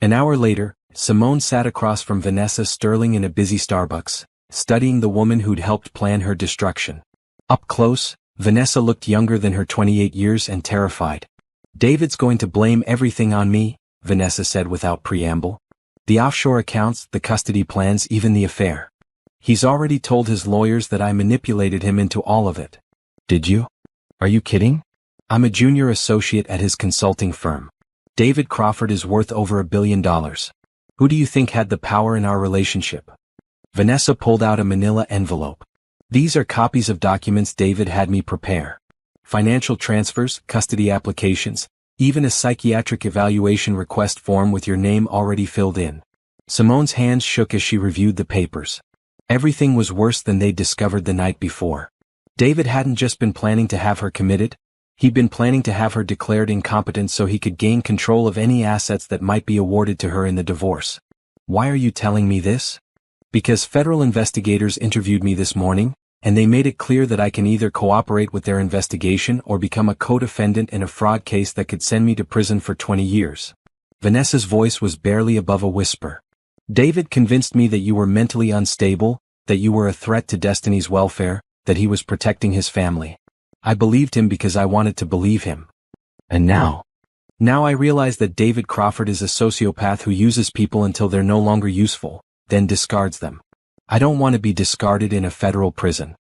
An hour later, Simone sat across from Vanessa Sterling in a busy Starbucks, studying the woman who'd helped plan her destruction. Up close, Vanessa looked younger than her 28 years and terrified. David's going to blame everything on me, Vanessa said without preamble. The offshore accounts, the custody plans, even the affair. He's already told his lawyers that I manipulated him into all of it. Did you? Are you kidding? I'm a junior associate at his consulting firm. David Crawford is worth over $1 billion. Who do you think had the power in our relationship? Vanessa pulled out a manila envelope. These are copies of documents David had me prepare. Financial transfers, custody applications, even a psychiatric evaluation request form with your name already filled in. Simone's hands shook as she reviewed the papers. Everything was worse than they'd discovered the night before. David hadn't just been planning to have her committed. He'd been planning to have her declared incompetent so he could gain control of any assets that might be awarded to her in the divorce. Why are you telling me this? Because federal investigators interviewed me this morning, and they made it clear that I can either cooperate with their investigation or become a co-defendant in a fraud case that could send me to prison for 20 years. Vanessa's voice was barely above a whisper. David convinced me that you were mentally unstable, that you were a threat to Destiny's welfare, that he was protecting his family. I believed him because I wanted to believe him. And now I realize that David Crawford is a sociopath who uses people until they're no longer useful, then discards them. I don't want to be discarded in a federal prison.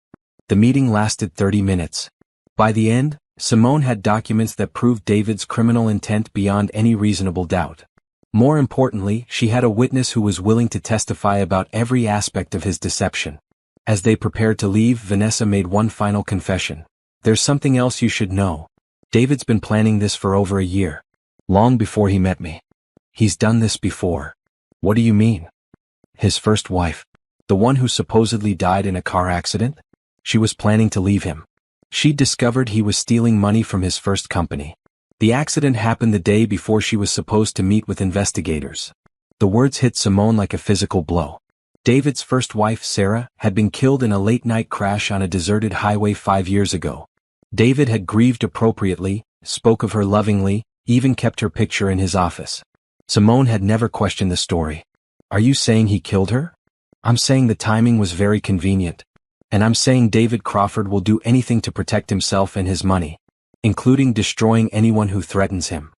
The meeting lasted 30 minutes. By the end, Simone had documents that proved David's criminal intent beyond any reasonable doubt. More importantly, she had a witness who was willing to testify about every aspect of his deception. As they prepared to leave, Vanessa made one final confession. There's something else you should know. David's been planning this for over a year. Long before he met me. He's done this before. What do you mean? His first wife. The one who supposedly died in a car accident? She was planning to leave him. She discovered he was stealing money from his first company. The accident happened the day before she was supposed to meet with investigators. The words hit Simone like a physical blow. David's first wife, Sarah, had been killed in a late-night crash on a deserted highway 5 years ago. David had grieved appropriately, spoke of her lovingly, even kept her picture in his office. Simone had never questioned the story. Are you saying he killed her? I'm saying the timing was very convenient. And I'm saying David Crawford will do anything to protect himself and his money, including destroying anyone who threatens him.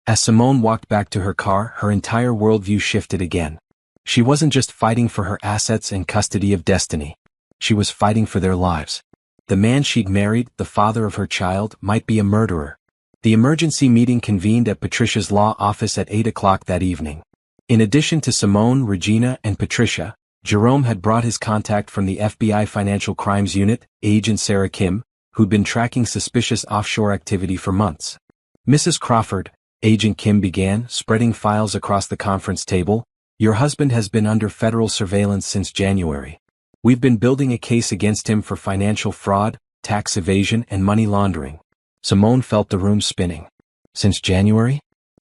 As Simone walked back to her car, her entire worldview shifted again. She wasn't just fighting for her assets and custody of Destiny. She was fighting for their lives. The man she'd married, the father of her child, might be a murderer. The emergency meeting convened at Patricia's law office at 8 o'clock that evening. In addition to Simone, Regina, and Patricia, Jerome had brought his contact from the FBI Financial Crimes Unit, Agent Sarah Kim, who'd been tracking suspicious offshore activity for months. Mrs. Crawford, Agent Kim began, spreading files across the conference table. Your husband has been under federal surveillance since January. We've been building a case against him for financial fraud, tax evasion, and money laundering. Simone felt the room spinning. Since January?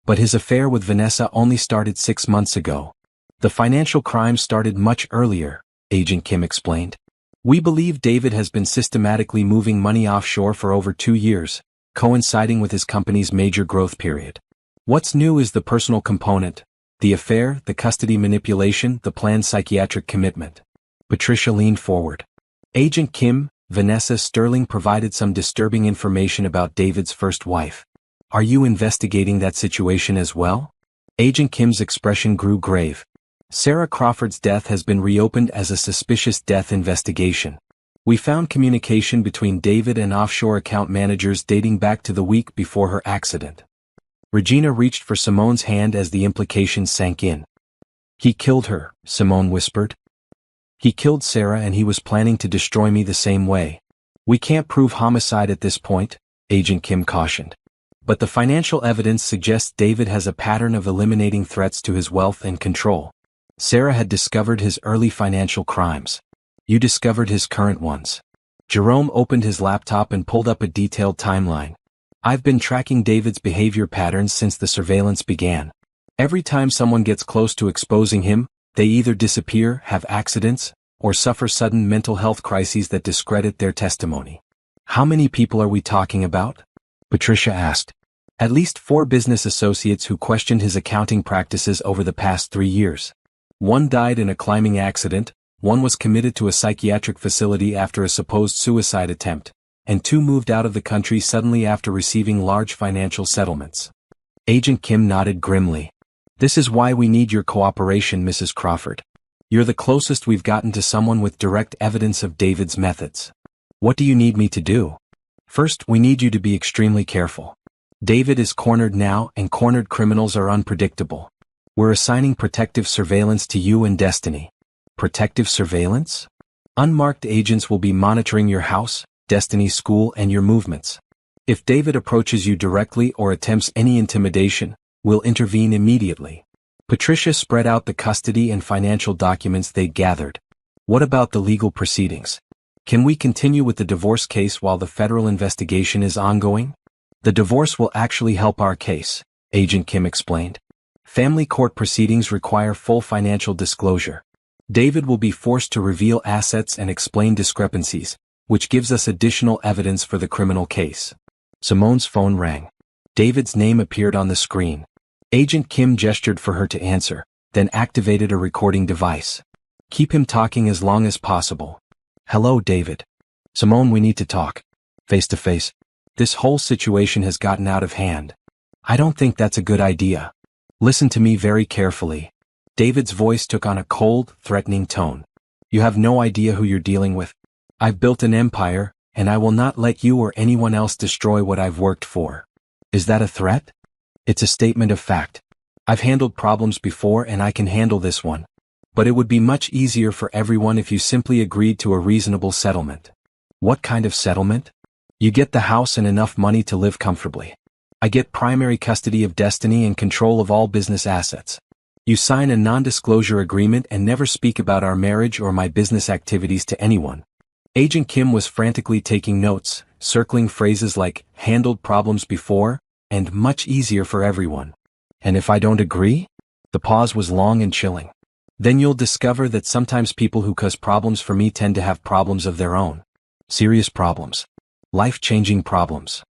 But his affair with Vanessa only started 6 months ago. The financial crimes started much earlier, Agent Kim explained. We believe David has been systematically moving money offshore for over 2 years, coinciding with his company's major growth period. What's new is the personal component, the affair, the custody manipulation, the planned psychiatric commitment. Patricia leaned forward. Agent Kim, Vanessa Sterling provided some disturbing information about David's first wife. Are you investigating that situation as well? Agent Kim's expression grew grave. Sarah Crawford's death has been reopened as a suspicious death investigation. We found communication between David and offshore account managers dating back to the week before her accident. Regina reached for Simone's hand as the implications sank in. He killed her, Simone whispered. He killed Sarah and he was planning to destroy me the same way. We can't prove homicide at this point, Agent Kim cautioned. But the financial evidence suggests David has a pattern of eliminating threats to his wealth and control. Sarah had discovered his early financial crimes. You discovered his current ones. Jerome opened his laptop and pulled up a detailed timeline. I've been tracking David's behavior patterns since the surveillance began. Every time someone gets close to exposing him, they either disappear, have accidents, or suffer sudden mental health crises that discredit their testimony. How many people are we talking about? Patricia asked. At least 4 business associates who questioned his accounting practices over the past 3 years. 1 died in a climbing accident, 1 was committed to a psychiatric facility after a supposed suicide attempt, and 2 moved out of the country suddenly after receiving large financial settlements. Agent Kim nodded grimly. This is why we need your cooperation, Mrs. Crawford. You're the closest we've gotten to someone with direct evidence of David's methods. What do you need me to do? First, we need you to be extremely careful. David is cornered now, and cornered criminals are unpredictable. We're assigning protective surveillance to you and Destiny. Protective surveillance? Unmarked agents will be monitoring your house, Destiny's school, and your movements. If David approaches you directly or attempts any intimidation, we'll intervene immediately. Patricia spread out the custody and financial documents they'd gathered. What about the legal proceedings? Can we continue with the divorce case while the federal investigation is ongoing? The divorce will actually help our case, Agent Kim explained. Family court proceedings require full financial disclosure. David will be forced to reveal assets and explain discrepancies, which gives us additional evidence for the criminal case. Simone's phone rang. David's name appeared on the screen. Agent Kim gestured for her to answer, then activated a recording device. Keep him talking as long as possible. Hello, David. Simone, we need to talk. Face to face. This whole situation has gotten out of hand. I don't think that's a good idea. Listen to me very carefully. David's voice took on a cold, threatening tone. You have no idea who you're dealing with. I've built an empire, and I will not let you or anyone else destroy what I've worked for. Is that a threat? It's a statement of fact. I've handled problems before and I can handle this one. But it would be much easier for everyone if you simply agreed to a reasonable settlement. What kind of settlement? You get the house and enough money to live comfortably. I get primary custody of Destiny and control of all business assets. You sign a non-disclosure agreement and never speak about our marriage or my business activities to anyone. Agent Kim was frantically taking notes, circling phrases like, handled problems before, and much easier for everyone. And if I don't agree? The pause was long and chilling. Then you'll discover that sometimes people who cause problems for me tend to have problems of their own. Serious problems. Life-changing problems.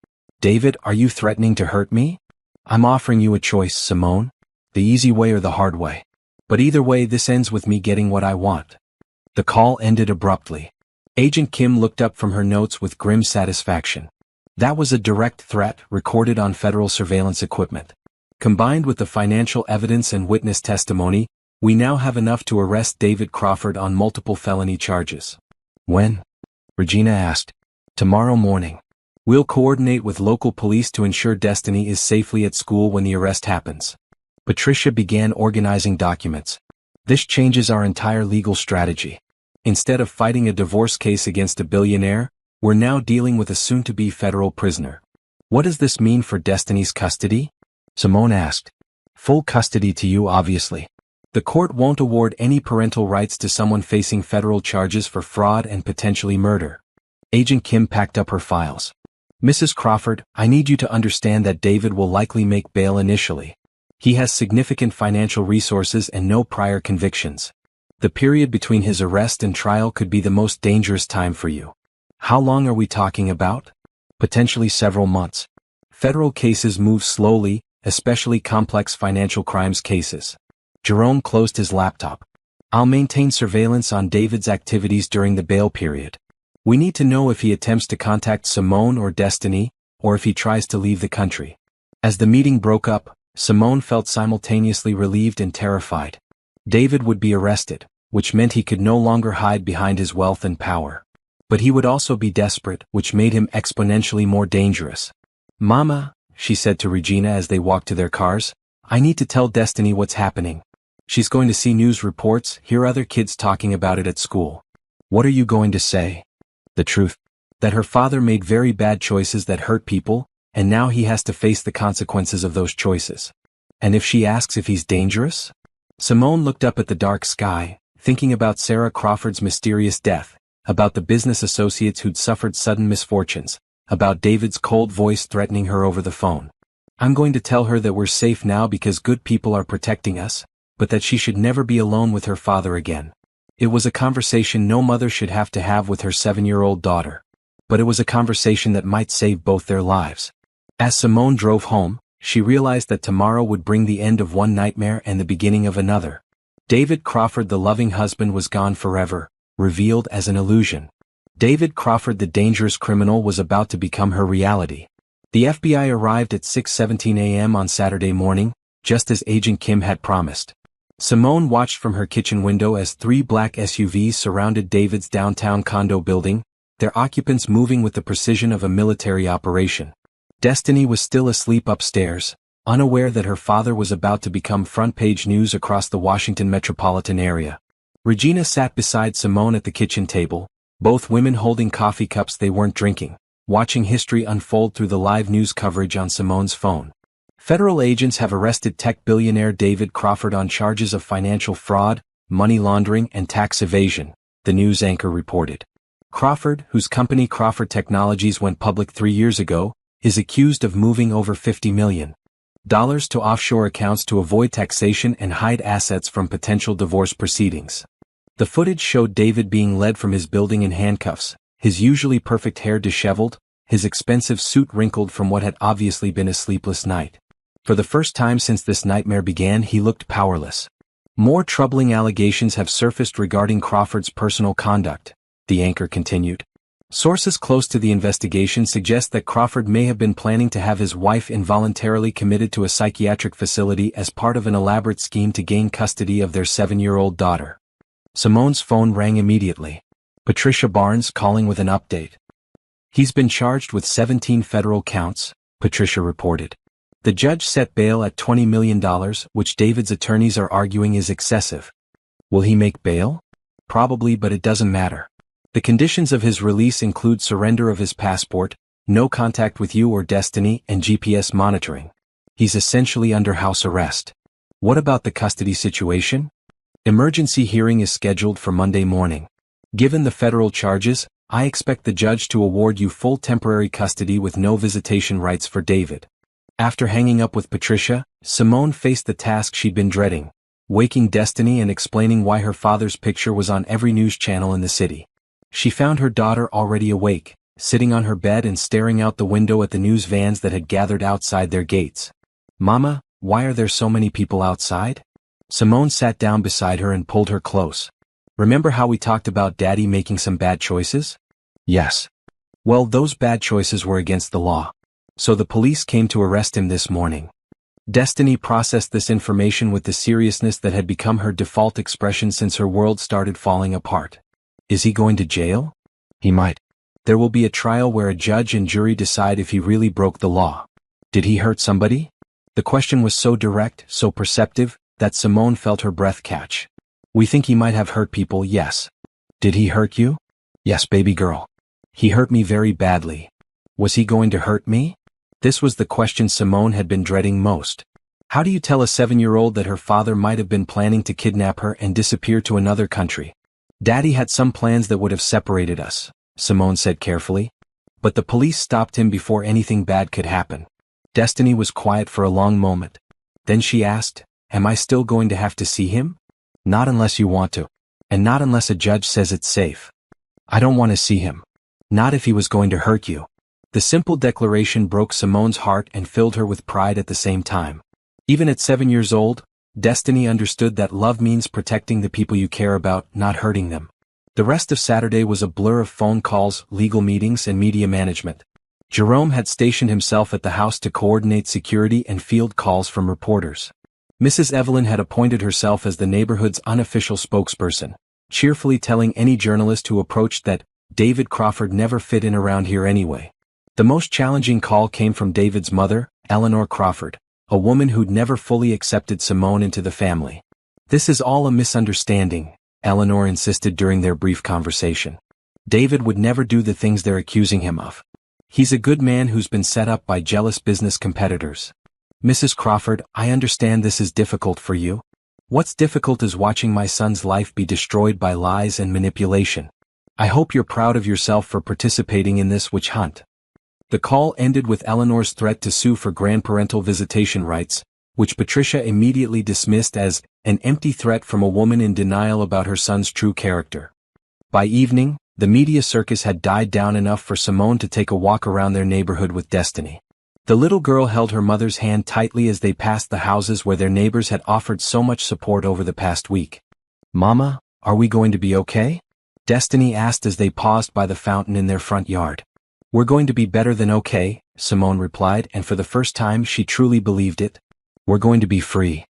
David, are you threatening to hurt me? I'm offering you a choice, Simone. The easy way or the hard way. But either way, this ends with me getting what I want. The call ended abruptly. Agent Kim looked up from her notes with grim satisfaction. That was a direct threat recorded on federal surveillance equipment. Combined with the financial evidence and witness testimony, we now have enough to arrest David Crawford on multiple felony charges. When? Regina asked. Tomorrow morning. We'll coordinate with local police to ensure Destiny is safely at school when the arrest happens. Patricia began organizing documents. This changes our entire legal strategy. Instead of fighting a divorce case against a billionaire, we're now dealing with a soon-to-be federal prisoner. What does this mean for Destiny's custody? Simone asked. Full custody to you, obviously. The court won't award any parental rights to someone facing federal charges for fraud and potentially murder. Agent Kim packed up her files. Mrs. Crawford, I need you to understand that David will likely make bail initially. He has significant financial resources and no prior convictions. The period between his arrest and trial could be the most dangerous time for you. How long are we talking about? Potentially several months. Federal cases move slowly, especially complex financial crimes cases. Jerome closed his laptop. I'll maintain surveillance on David's activities during the bail period. We need to know if he attempts to contact Simone or Destiny, or if he tries to leave the country. As the meeting broke up, Simone felt simultaneously relieved and terrified. David would be arrested, which meant he could no longer hide behind his wealth and power. But he would also be desperate, which made him exponentially more dangerous. Mama, she said to Regina as they walked to their cars, I need to tell Destiny what's happening. She's going to see news reports, hear other kids talking about it at school. What are you going to say? The truth. That her father made very bad choices that hurt people, and now he has to face the consequences of those choices. And if she asks if he's dangerous? Simone looked up at the dark sky, thinking about Sarah Crawford's mysterious death, about the business associates who'd suffered sudden misfortunes, about David's cold voice threatening her over the phone. I'm going to tell her that we're safe now because good people are protecting us, but that she should never be alone with her father again. It was a conversation no mother should have to have with her 7-year-old daughter. But it was a conversation that might save both their lives. As Simone drove home, she realized that tomorrow would bring the end of one nightmare and the beginning of another. David Crawford, the loving husband, was gone forever, revealed as an illusion. David Crawford, the dangerous criminal, was about to become her reality. The FBI arrived at 6:17 a.m. on Saturday morning, just as Agent Kim had promised. Simone watched from her kitchen window as 3 black SUVs surrounded David's downtown condo building, their occupants moving with the precision of a military operation. Destiny was still asleep upstairs, unaware that her father was about to become front-page news across the Washington metropolitan area. Regina sat beside Simone at the kitchen table, both women holding coffee cups they weren't drinking, watching history unfold through the live news coverage on Simone's phone. Federal agents have arrested tech billionaire David Crawford on charges of financial fraud, money laundering, and tax evasion, the news anchor reported. Crawford, whose company Crawford Technologies went public 3 years ago, is accused of moving over $50 million to offshore accounts to avoid taxation and hide assets from potential divorce proceedings. The footage showed David being led from his building in handcuffs, his usually perfect hair disheveled, his expensive suit wrinkled from what had obviously been a sleepless night. For the first time since this nightmare began, he looked powerless. More troubling allegations have surfaced regarding Crawford's personal conduct, the anchor continued. Sources close to the investigation suggest that Crawford may have been planning to have his wife involuntarily committed to a psychiatric facility as part of an elaborate scheme to gain custody of their 7-year-old daughter. Simone's phone rang immediately. Patricia Barnes calling with an update. He's been charged with 17 federal counts, Patricia reported. The judge set bail at $20 million, which David's attorneys are arguing is excessive. Will he make bail? Probably, but it doesn't matter. The conditions of his release include surrender of his passport, no contact with you or Destiny, and GPS monitoring. He's essentially under house arrest. What about the custody situation? Emergency hearing is scheduled for Monday morning. Given the federal charges, I expect the judge to award you full temporary custody with no visitation rights for David. After hanging up with Patricia, Simone faced the task she'd been dreading, waking Destiny and explaining why her father's picture was on every news channel in the city. She found her daughter already awake, sitting on her bed and staring out the window at the news vans that had gathered outside their gates. "Mama, why are there so many people outside?" Simone sat down beside her and pulled her close. "Remember how we talked about Daddy making some bad choices?" "Yes." "Well, those bad choices were against the law. So the police came to arrest him this morning." Destiny processed this information with the seriousness that had become her default expression since her world started falling apart. "Is he going to jail?" "He might. There will be a trial where a judge and jury decide if he really broke the law." "Did he hurt somebody?" The question was so direct, so perceptive, that Simone felt her breath catch. "We think he might have hurt people, yes." "Did he hurt you?" "Yes, baby girl. He hurt me very badly." "Was he going to hurt me?" This was the question Simone had been dreading most. How do you tell a 7-year-old that her father might have been planning to kidnap her and disappear to another country? "Daddy had some plans that would have separated us," Simone said carefully. "But the police stopped him before anything bad could happen." Destiny was quiet for a long moment. Then she asked, "Am I still going to have to see him?" "Not unless you want to. And not unless a judge says it's safe." "I don't want to see him. Not if he was going to hurt you." The simple declaration broke Simone's heart and filled her with pride at the same time. Even at 7 years old, Destiny understood that love means protecting the people you care about, not hurting them. The rest of Saturday was a blur of phone calls, legal meetings, and media management. Jerome had stationed himself at the house to coordinate security and field calls from reporters. Mrs. Evelyn had appointed herself as the neighborhood's unofficial spokesperson, cheerfully telling any journalist who approached that David Crawford never fit in around here anyway. The most challenging call came from David's mother, Eleanor Crawford, a woman who'd never fully accepted Simone into the family. "This is all a misunderstanding," Eleanor insisted during their brief conversation. "David would never do the things they're accusing him of. He's a good man who's been set up by jealous business competitors." "Mrs. Crawford, I understand this is difficult for you. What's difficult is watching my son's life be destroyed by lies and manipulation. I hope you're proud of yourself for participating in this witch hunt." The call ended with Eleanor's threat to sue for grandparental visitation rights, which Patricia immediately dismissed as an empty threat from a woman in denial about her son's true character. By evening, the media circus had died down enough for Simone to take a walk around their neighborhood with Destiny. The little girl held her mother's hand tightly as they passed the houses where their neighbors had offered so much support over the past week. "Mama, are we going to be okay?" Destiny asked as they paused by the fountain in their front yard. "We're going to be better than okay," Simone replied, and for the first time she truly believed it. "We're going to be free."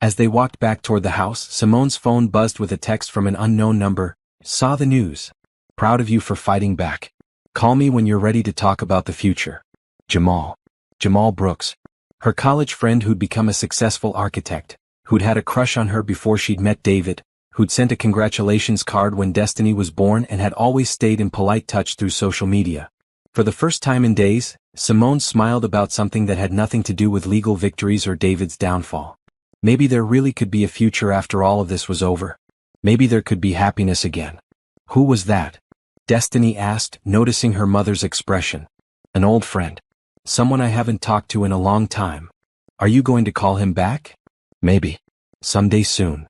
As they walked back toward the house, Simone's phone buzzed with a text from an unknown number. "Saw the news. Proud of you for fighting back. Call me when you're ready to talk about the future. Jamal." Jamal Brooks. Her college friend who'd become a successful architect, who'd had a crush on her before she'd met David, who'd sent a congratulations card when Destiny was born and had always stayed in polite touch through social media. For the first time in days, Simone smiled about something that had nothing to do with legal victories or David's downfall. Maybe there really could be a future after all of this was over. Maybe there could be happiness again. "Who was that?" Destiny asked, noticing her mother's expression. "An old friend. Someone I haven't talked to in a long time." "Are you going to call him back?" "Maybe. Someday soon."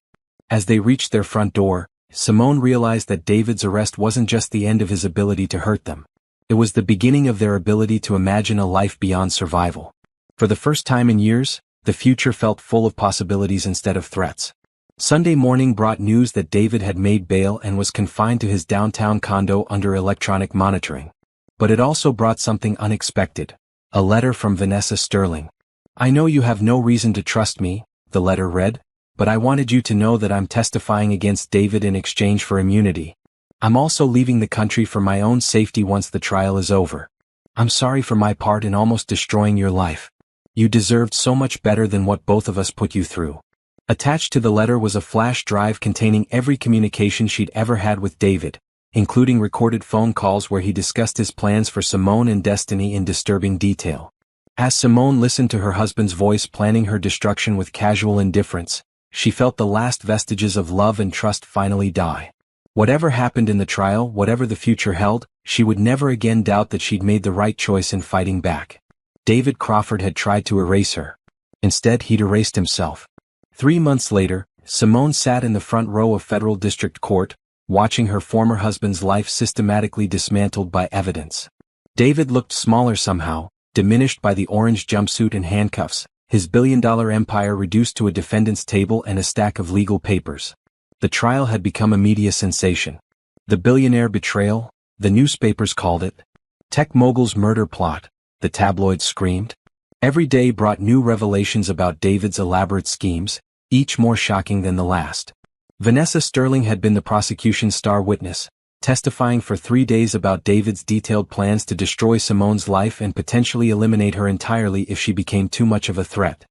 As they reached their front door, Simone realized that David's arrest wasn't just the end of his ability to hurt them. It was the beginning of their ability to imagine a life beyond survival. For the first time in years, the future felt full of possibilities instead of threats. Sunday morning brought news that David had made bail and was confined to his downtown condo under electronic monitoring. But it also brought something unexpected. A letter from Vanessa Sterling. "I know you have no reason to trust me," the letter read, but I wanted you to know that I'm testifying against David in exchange for immunity. I'm also leaving the country for my own safety once the trial is over. I'm sorry for my part in almost destroying your life. You deserved so much better than what both of us put you through." Attached to the letter was a flash drive containing every communication she'd ever had with David, including recorded phone calls where he discussed his plans for Simone and Destiny in disturbing detail. As Simone listened to her husband's voice planning her destruction with casual indifference, she felt the last vestiges of love and trust finally die. Whatever happened in the trial, whatever the future held, she would never again doubt that she'd made the right choice in fighting back. David Crawford had tried to erase her. Instead, he'd erased himself. 3 months later, Simone sat in the front row of federal district court, watching her former husband's life systematically dismantled by evidence. David looked smaller somehow, diminished by the orange jumpsuit and handcuffs, his billion-dollar empire reduced to a defendant's table and a stack of legal papers. The trial had become a media sensation. The billionaire betrayal, the newspapers called it. Tech mogul's murder plot, the tabloids screamed. Every day brought new revelations about David's elaborate schemes, each more shocking than the last. Vanessa Sterling had been the prosecution's star witness, testifying for 3 days about David's detailed plans to destroy Simone's life and potentially eliminate her entirely if she became too much of a threat.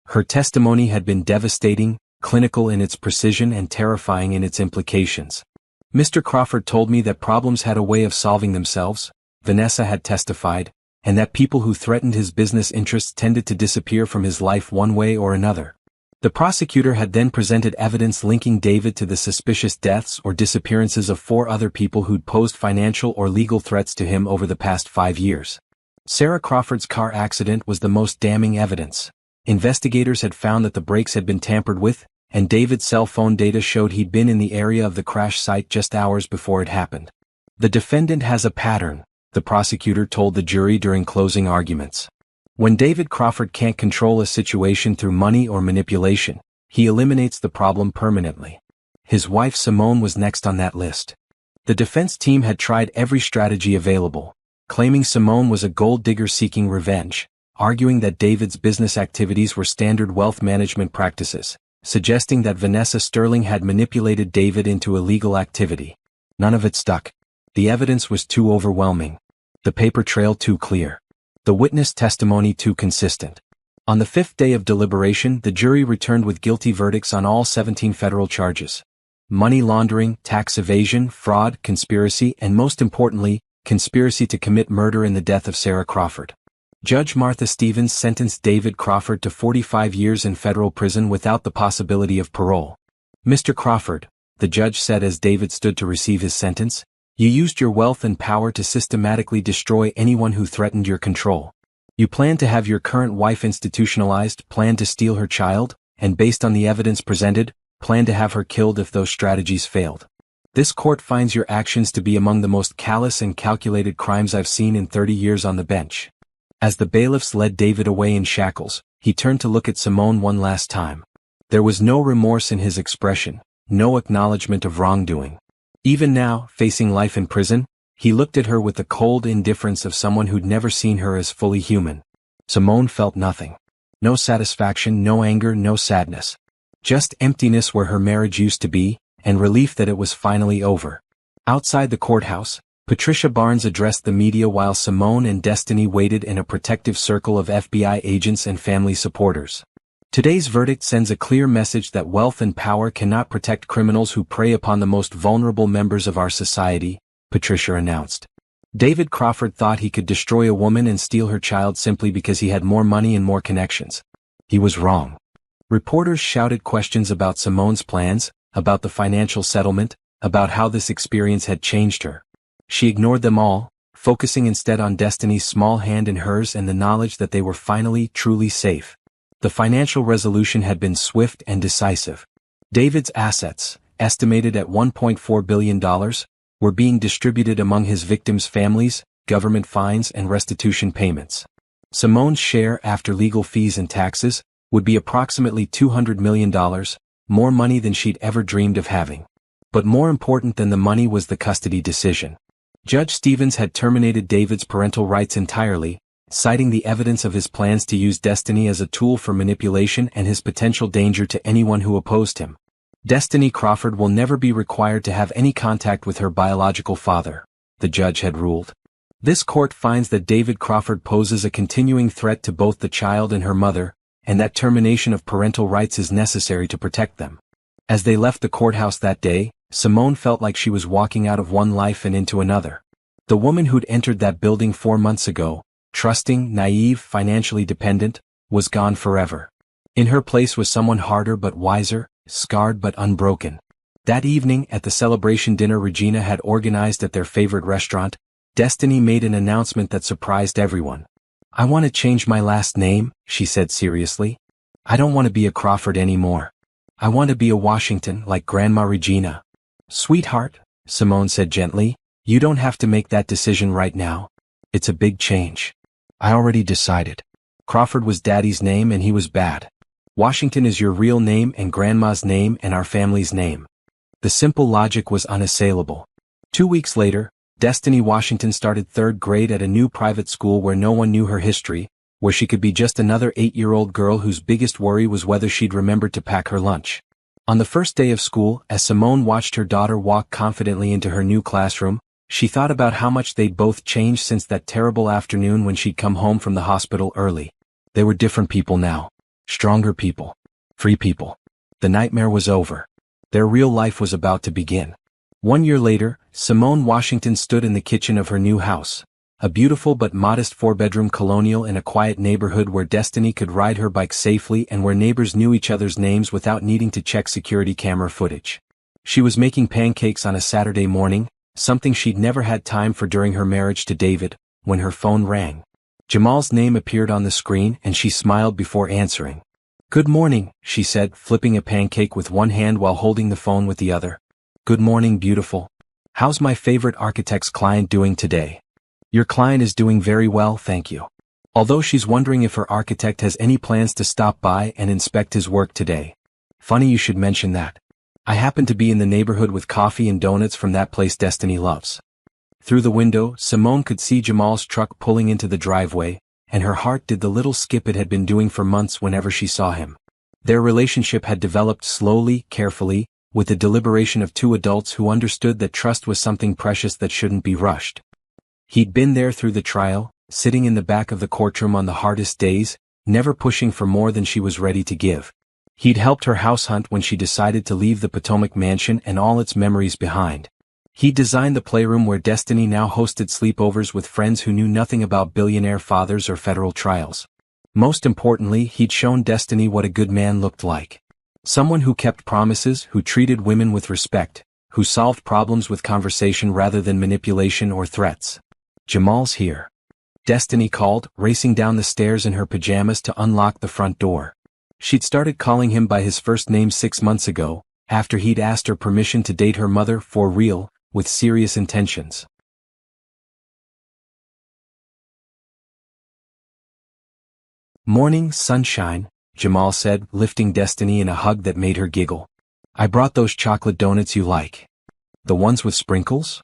Her testimony had been devastating, clinical in its precision and terrifying in its implications. "Mr. Crawford told me that problems had a way of solving themselves," Vanessa had testified, "and that people who threatened his business interests tended to disappear from his life one way or another." The prosecutor had then presented evidence linking David to the suspicious deaths or disappearances of 4 other people who'd posed financial or legal threats to him over the past 5 years. Sarah Crawford's car accident was the most damning evidence. Investigators had found that the brakes had been tampered with, and David's cell phone data showed he'd been in the area of the crash site just hours before it happened. "The defendant has a pattern," the prosecutor told the jury during closing arguments. "When David Crawford can't control a situation through money or manipulation, he eliminates the problem permanently." His wife Simone was next on that list. The defense team had tried every strategy available, claiming Simone was a gold digger seeking revenge, arguing that David's business activities were standard wealth management practices, suggesting that Vanessa Sterling had manipulated David into illegal activity. None of it stuck. The evidence was too overwhelming. The paper trail too clear. The witness testimony too consistent. On the 5th day of deliberation, the jury returned with guilty verdicts on all 17 federal charges. Money laundering, tax evasion, fraud, conspiracy, and most importantly, conspiracy to commit murder in the death of Sarah Crawford. Judge Martha Stevens sentenced David Crawford to 45 years in federal prison without the possibility of parole. "Mr. Crawford," the judge said as David stood to receive his sentence, "you used your wealth and power to systematically destroy anyone who threatened your control. You planned to have your current wife institutionalized, planned to steal her child, and based on the evidence presented, planned to have her killed if those strategies failed. This court finds your actions to be among the most callous and calculated crimes I've seen in 30 years on the bench." As the bailiffs led David away in shackles, he turned to look at Simone one last time. There was no remorse in his expression, no acknowledgement of wrongdoing. Even now, facing life in prison, he looked at her with the cold indifference of someone who'd never seen her as fully human. Simone felt nothing. No satisfaction, no anger, no sadness. Just emptiness where her marriage used to be, and relief that it was finally over. Outside the courthouse, Patricia Barnes addressed the media while Simone and Destiny waited in a protective circle of FBI agents and family supporters. "Today's verdict sends a clear message that wealth and power cannot protect criminals who prey upon the most vulnerable members of our society," Patricia announced. David Crawford thought he could destroy a woman and steal her child simply because he had more money and more connections. He was wrong. Reporters shouted questions about Simone's plans, about the financial settlement, about how this experience had changed her. She ignored them all, focusing instead on Destiny's small hand in hers and the knowledge that they were finally, truly safe. The financial resolution had been swift and decisive. David's assets, estimated at $1.4 billion, were being distributed among his victims' families, government fines and restitution payments. Simone's share after legal fees and taxes would be approximately $200 million, more money than she'd ever dreamed of having. But more important than the money was the custody decision. Judge Stevens had terminated David's parental rights entirely, citing the evidence of his plans to use Destiny as a tool for manipulation and his potential danger to anyone who opposed him. Destiny Crawford will never be required to have any contact with her biological father, the judge had ruled. This court finds that David Crawford poses a continuing threat to both the child and her mother, and that termination of parental rights is necessary to protect them. As they left the courthouse that day, Simone felt like she was walking out of one life and into another. The woman who'd entered that building 4 months ago, trusting, naive, financially dependent, was gone forever. In her place was someone harder but wiser, scarred but unbroken. That evening at the celebration dinner Regina had organized at their favorite restaurant, Destiny made an announcement that surprised everyone. "I want to change my last name," she said seriously. "I don't want to be a Crawford anymore. I want to be a Washington like Grandma Regina." "Sweetheart," Simone said gently, "you don't have to make that decision right now. It's a big change. I already decided. Crawford was Daddy's name and he was bad. Washington is your real name and Grandma's name and our family's name." The simple logic was unassailable. 2 weeks later, Destiny Washington started 3rd grade at a new private school where no one knew her history, where she could be just another 8-year-old girl whose biggest worry was whether she'd remember to pack her lunch. On the first day of school, as Simone watched her daughter walk confidently into her new classroom, she thought about how much they'd both changed since that terrible afternoon when she'd come home from the hospital early. They were different people now. Stronger people. Free people. The nightmare was over. Their real life was about to begin. 1 year later, Simone Washington stood in the kitchen of her new house, a beautiful but modest 4-bedroom colonial in a quiet neighborhood where Destiny could ride her bike safely and where neighbors knew each other's names without needing to check security camera footage. She was making pancakes on a Saturday morning, something she'd never had time for during her marriage to David, when her phone rang. Jamal's name appeared on the screen and she smiled before answering. "Good morning," she said, flipping a pancake with one hand while holding the phone with the other. "Good morning, beautiful. How's my favorite architect's client doing today?" "Your client is doing very well, thank you." Although she's wondering if her architect has any plans to stop by and inspect his work today. "Funny you should mention that. I happen to be in the neighborhood with coffee and donuts from that place Destiny loves." Through the window, Simone could see Jamal's truck pulling into the driveway, and her heart did the little skip it had been doing for months whenever she saw him. Their relationship had developed slowly, carefully, with the deliberation of 2 adults who understood that trust was something precious that shouldn't be rushed. He'd been there through the trial, sitting in the back of the courtroom on the hardest days, never pushing for more than she was ready to give. He'd helped her house hunt when she decided to leave the Potomac mansion and all its memories behind. He designed the playroom where Destiny now hosted sleepovers with friends who knew nothing about billionaire fathers or federal trials. Most importantly, he'd shown Destiny what a good man looked like. Someone who kept promises, who treated women with respect, who solved problems with conversation rather than manipulation or threats. "Jamal's here." Destiny called, racing down the stairs in her pajamas to unlock the front door. She'd started calling him by his first name 6 months ago, after he'd asked her permission to date her mother for real, with serious intentions. "Morning, sunshine," Jamal said, lifting Destiny in a hug that made her giggle. "I brought those chocolate donuts you like." "The ones with sprinkles?"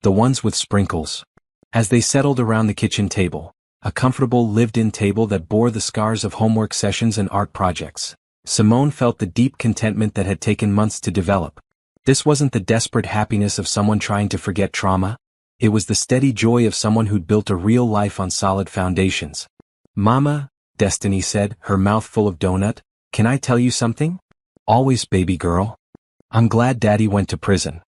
"The ones with sprinkles." As they settled around the kitchen table, a comfortable lived-in table that bore the scars of homework sessions and art projects, Simone felt the deep contentment that had taken months to develop. This wasn't the desperate happiness of someone trying to forget trauma. It was the steady joy of someone who'd built a real life on solid foundations. "Mama," Destiny said, her mouth full of donut, "can I tell you something?" "Always, baby girl." "I'm glad Daddy went to prison."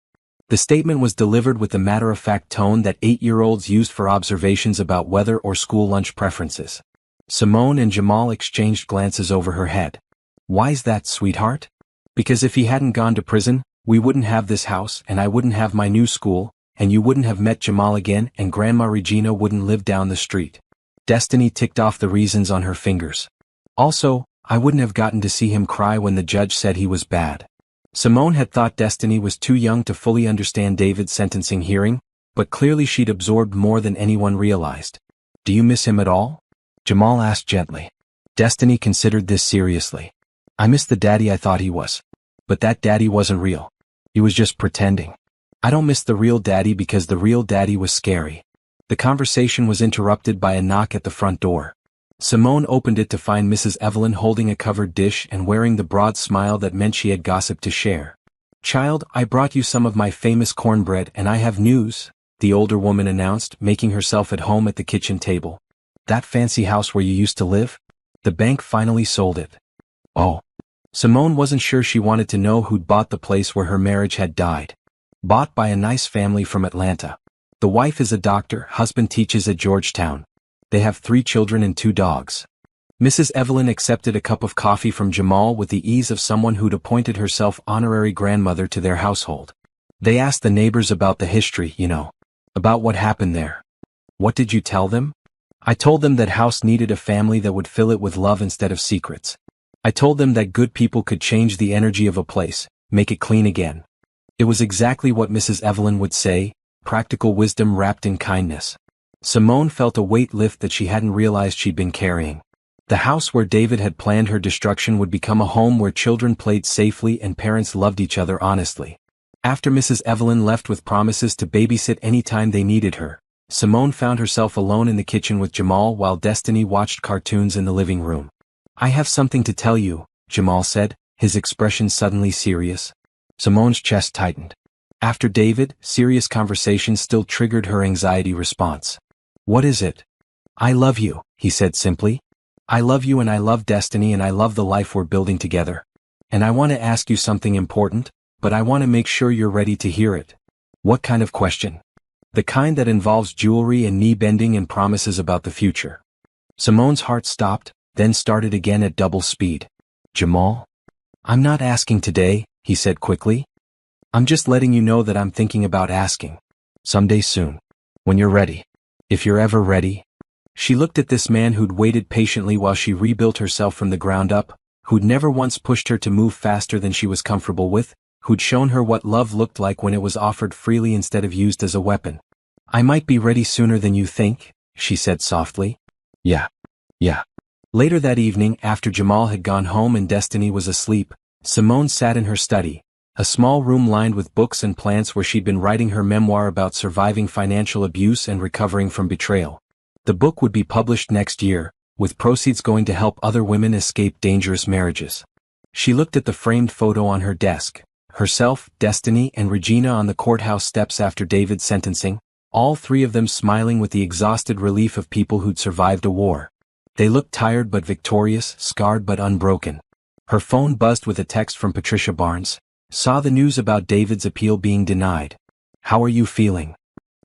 The statement was delivered with the matter-of-fact tone that 8-year-olds used for observations about weather or school lunch preferences. Simone and Jamal exchanged glances over her head. "Why's that, sweetheart?" "Because if he hadn't gone to prison, we wouldn't have this house and I wouldn't have my new school, and you wouldn't have met Jamal again and Grandma Regina wouldn't live down the street." Destiny ticked off the reasons on her fingers. "Also, I wouldn't have gotten to see him cry when the judge said he was bad." Simone had thought Destiny was too young to fully understand David's sentencing hearing, but clearly she'd absorbed more than anyone realized. "Do you miss him at all?" Jamal asked gently. Destiny considered this seriously. "I miss the daddy I thought he was. But that daddy wasn't real. He was just pretending. I don't miss the real daddy because the real daddy was scary. The conversation was interrupted by a knock at the front door. Simone opened it to find Mrs. Evelyn holding a covered dish and wearing the broad smile that meant she had gossip to share. "Child, I brought you some of my famous cornbread and I have news," the older woman announced, making herself at home at the kitchen table. "That fancy house where you used to live? The bank finally sold it." "Oh." Simone wasn't sure she wanted to know who'd bought the place where her marriage had died. "Bought by a nice family from Atlanta. The wife is a doctor, husband teaches at Georgetown. They have 3 children and 2 dogs." Mrs. Evelyn accepted a cup of coffee from Jamal with the ease of someone who'd appointed herself honorary grandmother to their household. "They asked the neighbors about the history, about what happened there." "What did you tell them?" "I told them that house needed a family that would fill it with love instead of secrets. I told them that good people could change the energy of a place, make it clean again." It was exactly what Mrs. Evelyn would say, practical wisdom wrapped in kindness. Simone felt a weight lift that she hadn't realized she'd been carrying. The house where David had planned her destruction would become a home where children played safely and parents loved each other honestly. After Mrs. Evelyn left with promises to babysit any time they needed her, Simone found herself alone in the kitchen with Jamal while Destiny watched cartoons in the living room. "I have something to tell you," Jamal said, his expression suddenly serious. Simone's chest tightened. After David, serious conversations still triggered her anxiety response. "What is it?" "I love you," he said simply. "I love you and I love Destiny and I love the life we're building together. And I want to ask you something important, but I want to make sure you're ready to hear it." "What kind of question?" "The kind that involves jewelry and knee-bending and promises about the future." Simone's heart stopped, then started again at double speed. "Jamal? I'm not asking today," he said quickly. "I'm just letting you know that I'm thinking about asking. Someday soon. When you're ready. If you're ever ready." She looked at this man who'd waited patiently while she rebuilt herself from the ground up, who'd never once pushed her to move faster than she was comfortable with, who'd shown her what love looked like when it was offered freely instead of used as a weapon. "I might be ready sooner than you think," she said softly. Yeah. Later that evening, after Jamal had gone home and Destiny was asleep, Simone sat in her study, a small room lined with books and plants where she'd been writing her memoir about surviving financial abuse and recovering from betrayal. The book would be published next year, with proceeds going to help other women escape dangerous marriages. She looked at the framed photo on her desk, herself, Destiny, and Regina on the courthouse steps after David's sentencing, all 3 of them smiling with the exhausted relief of people who'd survived a war. They looked tired but victorious, scarred but unbroken. Her phone buzzed with a text from Patricia Barnes. "Saw the news about David's appeal being denied. How are you feeling?"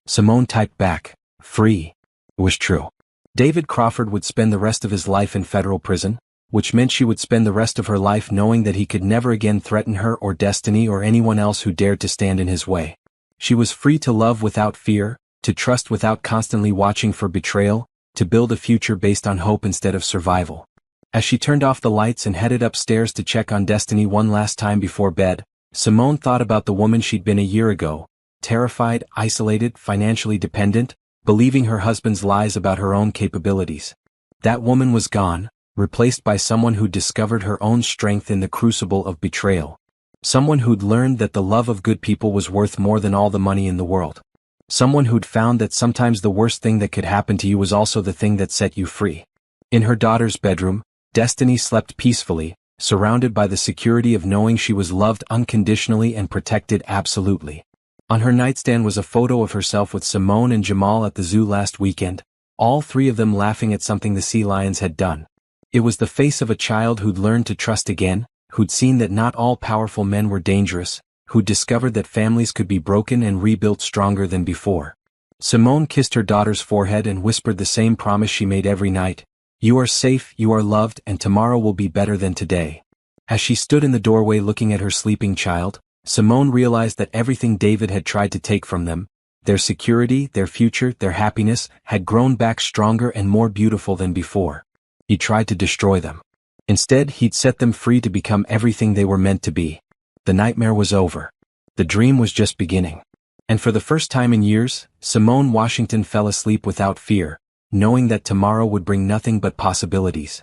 Simone typed back, "Free." It was true. David Crawford would spend the rest of his life in federal prison, which meant she would spend the rest of her life knowing that he could never again threaten her or Destiny or anyone else who dared to stand in his way. She was free to love without fear, to trust without constantly watching for betrayal, to build a future based on hope instead of survival. As she turned off the lights and headed upstairs to check on Destiny one last time before bed, Simone thought about the woman she'd been a year ago, terrified, isolated, financially dependent, believing her husband's lies about her own capabilities. That woman was gone, replaced by someone who'd discovered her own strength in the crucible of betrayal. Someone who'd learned that the love of good people was worth more than all the money in the world. Someone who'd found that sometimes the worst thing that could happen to you was also the thing that set you free. In her daughter's bedroom, Destiny slept peacefully, surrounded by the security of knowing she was loved unconditionally and protected absolutely. On her nightstand was a photo of herself with Simone and Jamal at the zoo last weekend, all 3 of them laughing at something the sea lions had done. It was the face of a child who'd learned to trust again, who'd seen that not all powerful men were dangerous, who'd discovered that families could be broken and rebuilt stronger than before. Simone kissed her daughter's forehead and whispered the same promise she made every night. "You are safe, you are loved, and tomorrow will be better than today." As she stood in the doorway looking at her sleeping child, Simone realized that everything David had tried to take from them, their security, their future, their happiness, had grown back stronger and more beautiful than before. He tried to destroy them. Instead, he'd set them free to become everything they were meant to be. The nightmare was over. The dream was just beginning. And for the first time in years, Simone Washington fell asleep without fear, knowing that tomorrow would bring nothing but possibilities.